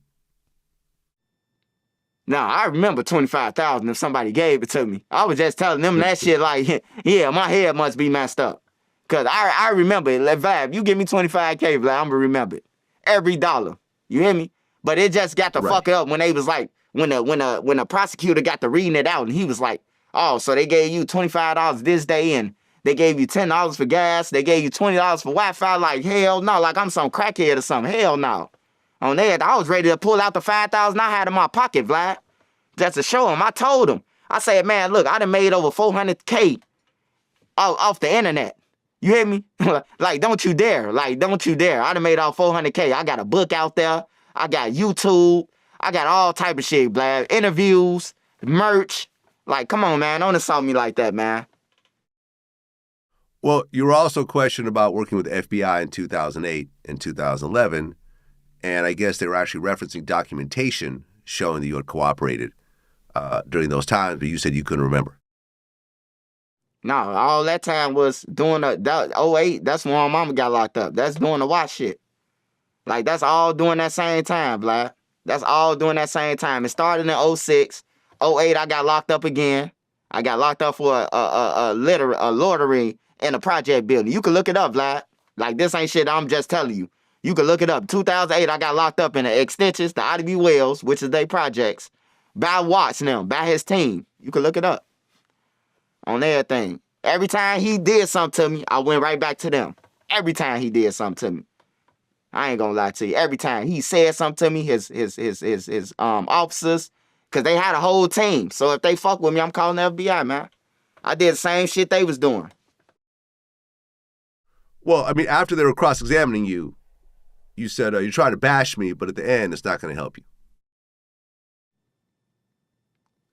Nah, I remember $25,000 if somebody gave it to me. I was just telling them that shit like, yeah, my head must be messed up. Because I remember it. Like, Vlad, if you give me $25K, Vlad, I'm going to remember it. Every dollar. You hear me? But it just got to fuck up when they was like, when the prosecutor got to reading it out and he was like, oh, so they gave you $25 this day and they gave you $10 for gas. They gave you $20 for Wi-Fi. Like, hell no. Like, I'm some crackhead or something. Hell no. On that, I was ready to pull out the $5,000 I had in my pocket, Vlad. Just to show him. I told him. I said, man, look, I done made over $400K off the internet. You hear me? Like, don't you dare. Like, don't you dare. I done made off $400K. I got a book out there. I got YouTube. I got all type of shit, Vlad. Interviews, merch. Like, come on, man. Don't insult me like that, man. Well, you were also questioned about working with the FBI in 2008 and 2011, and I guess they were actually referencing documentation showing that you had cooperated during those times, but you said you couldn't remember. No, all that time was doing 08, that's when my mama got locked up. That's doing the Watts shit. Like, that's all during that same time, Vlad. That's all during that same time. It started in 06. 08, I got locked up again. I got locked up for a loitering in a project building. You can look it up, Vlad. Like, this ain't shit I'm just telling you. You can look it up. 2008, I got locked up in the extensions, the IDB Wells, which is their projects, by Watts now, by his team. You can look it up on everything. Every time he did something to me, I went right back to them. Every time he did something to me. I ain't gonna lie to you. Every time he said something to me, his officers, because they had a whole team. So if they fuck with me, I'm calling the FBI, man. I did the same shit they was doing. Well, I mean, after they were cross-examining you, you said, you're trying to bash me, but at the end, it's not going to help you.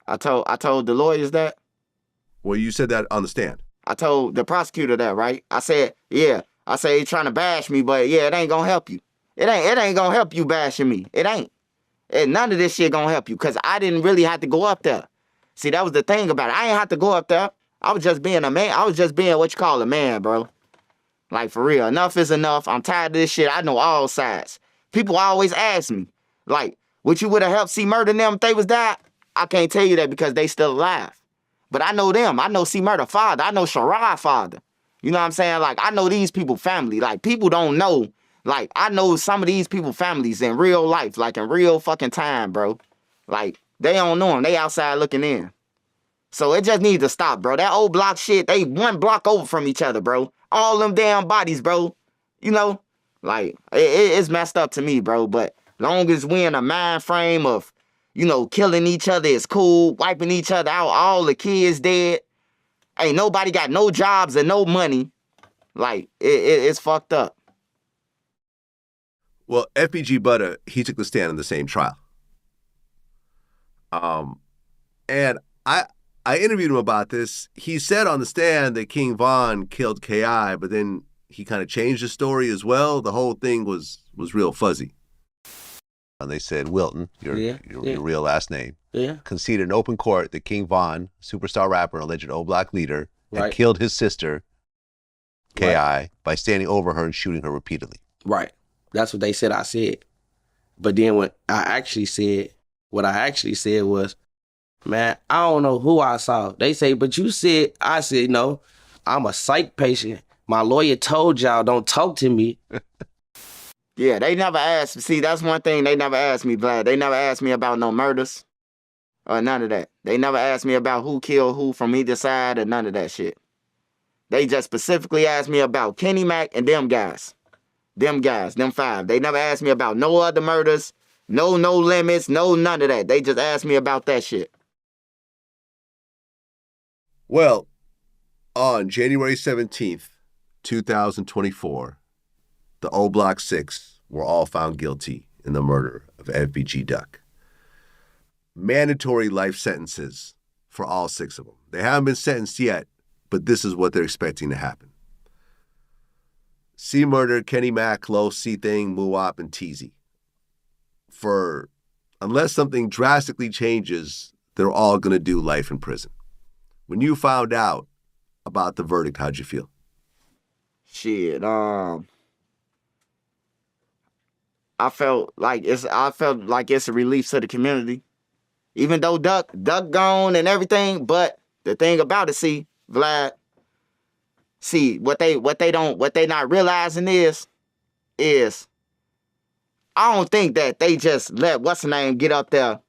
I told the lawyers that. Well, you said that on the stand. I told the prosecutor that, right? I said, yeah. I said, he's trying to bash me, but yeah, it ain't going to help you. It ain't going to help you bashing me. It ain't. And none of this shit going to help you because I didn't really have to go up there. See, that was the thing about it. I ain't have to go up there. I was just being a man. I was just being what you call a man, bro. Like, for real, enough is enough. I'm tired of this shit. I know all sides. People always ask me, like, would you would have helped C Murder them if they was died? I can't tell you that because they still alive. But I know them. I know C Murder father. I know Sharad father. You know what I'm saying? Like, I know these people family. Like, people don't know. Like, I know some of these people families in real life, like in real fucking time, bro. Like, they don't know them. They outside looking in. So it just needs to stop, bro. That OBlock shit, they one block over from each other, bro. All them damn bodies, bro. You know? Like, it's messed up to me, bro. But long as we in a mind frame of, you know, killing each other is cool, wiping each other out, all the kids dead. Ain't nobody got no jobs and no money. Like, it's fucked up. Well, FBG Butter, he took the stand in the same trial. And I interviewed him about this. He said on the stand that King Von killed KI, but then he kind of changed the story as well. The whole thing was real fuzzy. And they said Wilton, your real last name, conceded in open court that King Von, superstar rapper and alleged O-Block leader, had killed his sister, KI, by standing over her and shooting her repeatedly. Right. That's what they said I said. But then what I actually said was, Man, I don't know who I saw. They say, but you said, I said, no, I'm a psych patient. My lawyer told y'all don't talk to me. Yeah, they never asked. See, that's one thing they never asked me, Vlad. They never asked me about no murders or none of that. They never asked me about who killed who from either side or none of that shit. They just specifically asked me about Kenny Mac and them guys. Them guys, them five. They never asked me about no other murders, no limits, no none of that. They just asked me about that shit. Well, on January 17th, 2024, the OBlock 6 were all found guilty in the murder of FBG Duck. Mandatory life sentences for all 6 of them. They haven't been sentenced yet, but this is what they're expecting to happen. C murdered Kenny Mac, Low, C-Thing, Muwap, and Teezy. Unless something drastically changes, they're all going to do life in prison. When you found out about the verdict, how'd you feel? Shit, I felt like it's a relief to the community. Even though Duck gone and everything, but the thing about it, see, Vlad, what they not realizing is I don't think that they just let what's the name get up there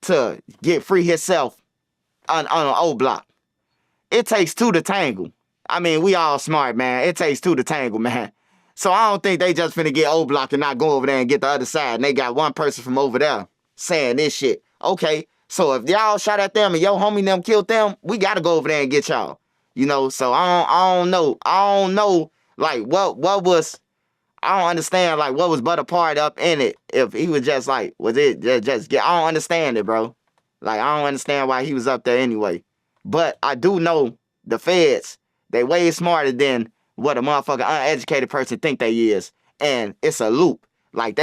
to get free himself on an OBlock. It takes 2 to tangle. I mean, we all smart, man. It takes 2 to tangle, man. So I don't think they just finna get OBlock and not go over there and get the other side. And they got one person from over there saying this shit. Okay, so if y'all shot at them and your homie them killed them, we gotta go over there and get y'all. You know, so I don't know, like, what was, I don't understand, like, what was but a part up in it. If he was just like, was it just get, I don't understand it, bro. Like, I don't understand why he was up there anyway. But I do know the feds, they way smarter than what a motherfucking uneducated person think they is. And it's a loop. Like,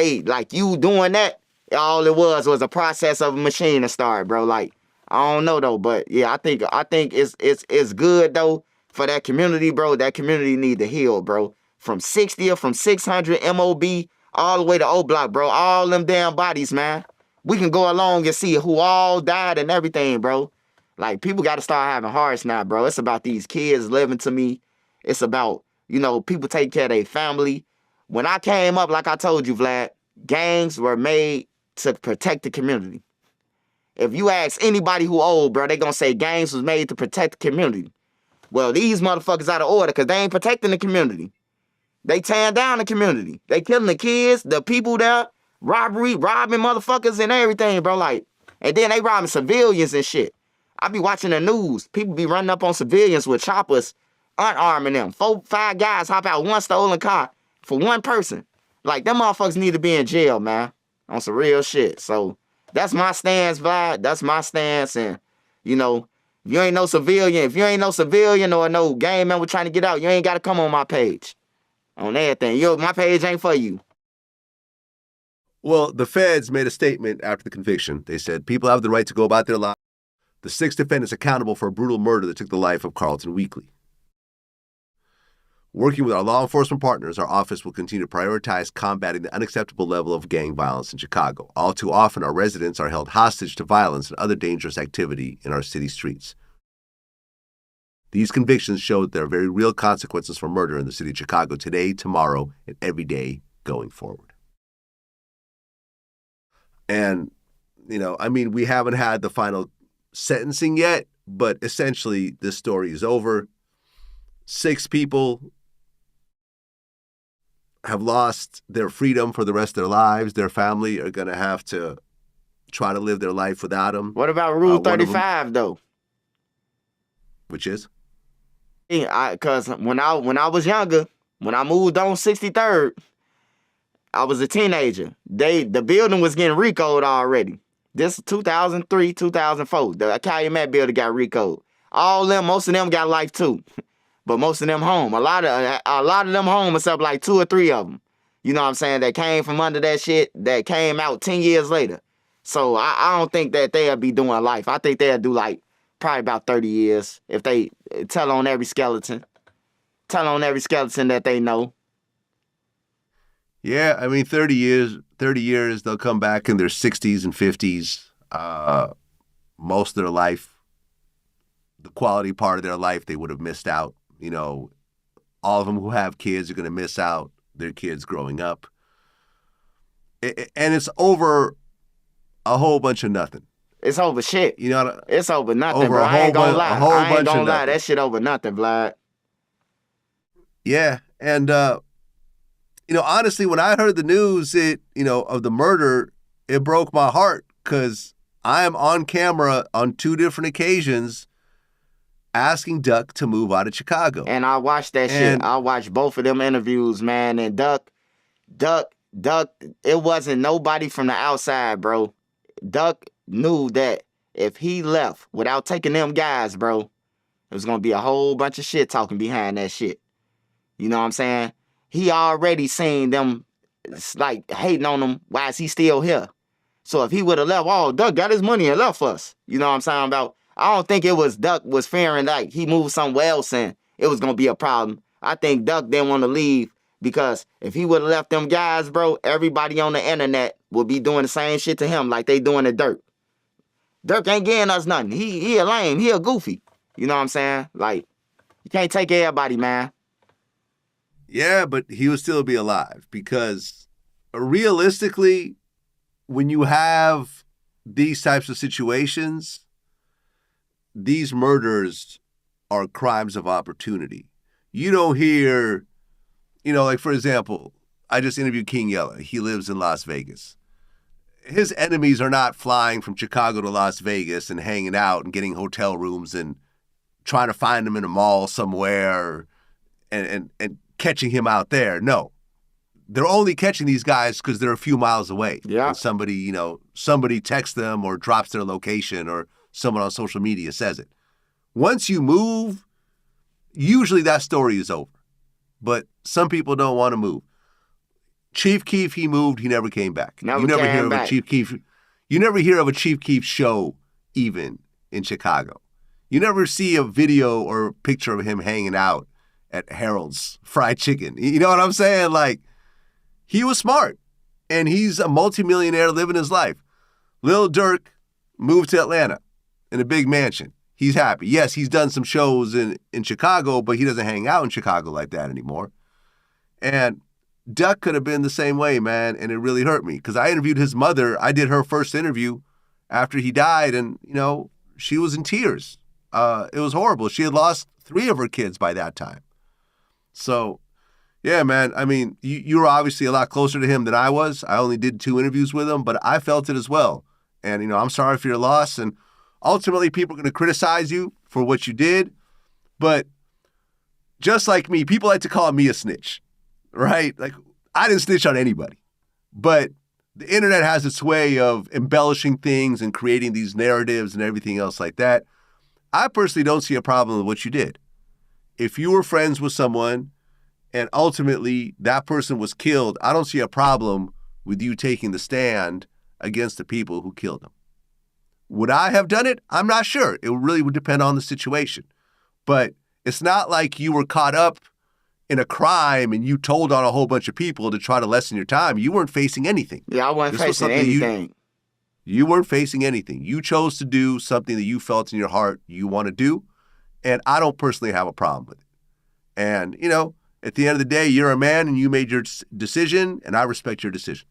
you doing that, all it was a process of a machine to start, bro. Like, I don't know though, but yeah, I think it's good though for that community, bro. That community need to heal, bro. From 60 or from 600 MOB all the way to OBlock, bro. All them damn bodies, man. We can go along and see who all died and everything, bro. Like, people got to start having hearts now, bro. It's about these kids living to me. It's about, people take care of their family. When I came up, like I told you, Vlad, gangs were made to protect the community. If you ask anybody who old, bro, they gonna say gangs was made to protect the community. Well, these motherfuckers out of order because they ain't protecting the community. They tearing down the community. They killing the kids, the people there, robbing motherfuckers and everything, bro. Like, and then they robbing civilians and shit. I be watching the news. People be running up on civilians with choppers, unarming them. 4, 5 guys hop out one stolen car for one person. Like, them motherfuckers need to be in jail, man. On some real shit. So that's my stance, Vlad. That's my stance. And, if you ain't no civilian or no gang member trying to get out, you ain't got to come on my page. On everything. My page ain't for you. Well, the feds made a statement after the conviction. They said people have the right to go about their lives. The 6 defendants accountable for a brutal murder that took the life of Carlton Weekly. Working with our law enforcement partners, our office will continue to prioritize combating the unacceptable level of gang violence in Chicago. All too often, our residents are held hostage to violence and other dangerous activity in our city streets. These convictions show that there are very real consequences for murder in the city of Chicago today, tomorrow, and every day going forward. And, we haven't had the final sentencing yet, but essentially this story is over. 6 people have lost their freedom for the rest of their lives. Their family are going to have to try to live their life without them. What about Rule 35, though? Which is? Because when I was younger, when I moved on 63rd, I was a teenager. The building was getting RICO'd already. This is 2003, 2004. The Calumet building got RICO'd. Most of them got life too. But most of them home. A lot of them home except like 2 or 3 of them. You know what I'm saying? That came from under that shit that came out 10 years later. So I don't think that they'll be doing life. I think they'll do like probably about 30 years if they tell on every skeleton. Tell on every skeleton that they know. Yeah, 30 years, they'll come back in their 60s and 50s. most of their life, the quality part of their life, they would have missed out. You know, all of them who have kids are going to miss out their kids growing up. And it's over a whole bunch of nothing. It's over shit. You know, it's over nothing, over bro. a whole I ain't gonna lie. A whole I ain't bunch gonna of lie. nothing. That shit over nothing, Vlad. Yeah, and you know, honestly, when I heard the news, of the murder, it broke my heart because I am on camera on 2 different occasions asking Duck to move out of Chicago. And I watched that shit. I watched both of them interviews, man. And Duck, it wasn't nobody from the outside, bro. Duck knew that if he left without taking them guys, bro, it was gonna be a whole bunch of shit talking behind that shit. You know what I'm saying? He already seen them like hating on him. Why is he still here? So if he would have left, Duck got his money and left us. You know what I'm saying about? I don't think it was Duck was fearing like he moved somewhere else and it was gonna be a problem. I think Duck didn't want to leave because if he would have left them guys, bro, everybody on the internet would be doing the same shit to him like they doing to Dirk. Dirk ain't getting us nothing. He a lame. He a goofy. You know what I'm saying? Like, you can't take everybody, man. Yeah, but he would still be alive because realistically, when you have these types of situations, these murders are crimes of opportunity. You don't hear, like for example, I just interviewed King Yella. He lives in Las Vegas. His enemies are not flying from Chicago to Las Vegas and hanging out and getting hotel rooms and trying to find him in a mall somewhere and catching him out there. No. They're only catching these guys because they're a few miles away. Yeah. And somebody texts them or drops their location or someone on social media says it. Once you move, usually that story is over. But some people don't want to move. Chief Keef, he moved, he never came back. You never hear of a Chief Keef show even in Chicago. You never see a video or picture of him hanging out at Harold's Fried Chicken. You know what I'm saying? Like, he was smart, and he's a multimillionaire living his life. Lil Durk moved to Atlanta in a big mansion. He's happy. Yes, he's done some shows in Chicago, but he doesn't hang out in Chicago like that anymore. And Duck could have been the same way, man, and it really hurt me because I interviewed his mother. I did her first interview after he died, and, she was in tears. It was horrible. She had lost 3 of her kids by that time. So, yeah, man, I mean, you were obviously a lot closer to him than I was. I only did 2 interviews with him, but I felt it as well. And, I'm sorry for your loss. And ultimately, people are going to criticize you for what you did. But just like me, people like to call me a snitch, right? Like, I didn't snitch on anybody. But the internet has its way of embellishing things and creating these narratives and everything else like that. I personally don't see a problem with what you did. If you were friends with someone and ultimately that person was killed, I don't see a problem with you taking the stand against the people who killed him. Would I have done it? I'm not sure. It really would depend on the situation. But it's not like you were caught up in a crime and you told on a whole bunch of people to try to lessen your time. You weren't facing anything. Yeah, I wasn't facing anything. You weren't facing anything. You chose to do something that you felt in your heart you want to do. And I don't personally have a problem with it. And, at the end of the day, you're a man and you made your decision, and I respect your decision.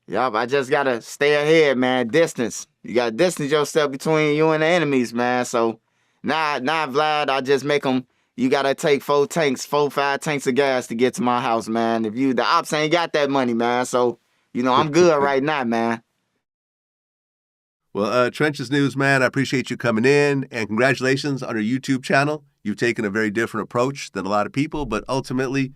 Yup, I just got to stay ahead, man. Distance. You got to distance yourself between you and the enemies, man. So, nah, Vlad, I just make them, you got to take 5 tanks of gas to get to my house, man. The ops ain't got that money, man. So, I'm good right now, man. Well, Trenches News, man, I appreciate you coming in, and congratulations on your YouTube channel. You've taken a very different approach than a lot of people, but ultimately,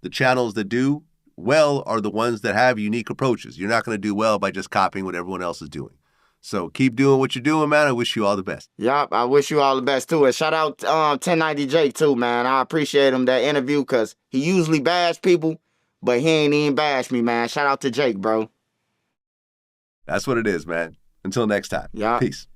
the channels that do well are the ones that have unique approaches. You're not going to do well by just copying what everyone else is doing. So keep doing what you're doing, man. I wish you all the best. Yup, I wish you all the best, too. And shout out 1090 Jake, too, man. I appreciate him, that interview, because he usually bash people, but he ain't even bash me, man. Shout out to Jake, bro. That's what it is, man. Until next time. Yeah. Peace.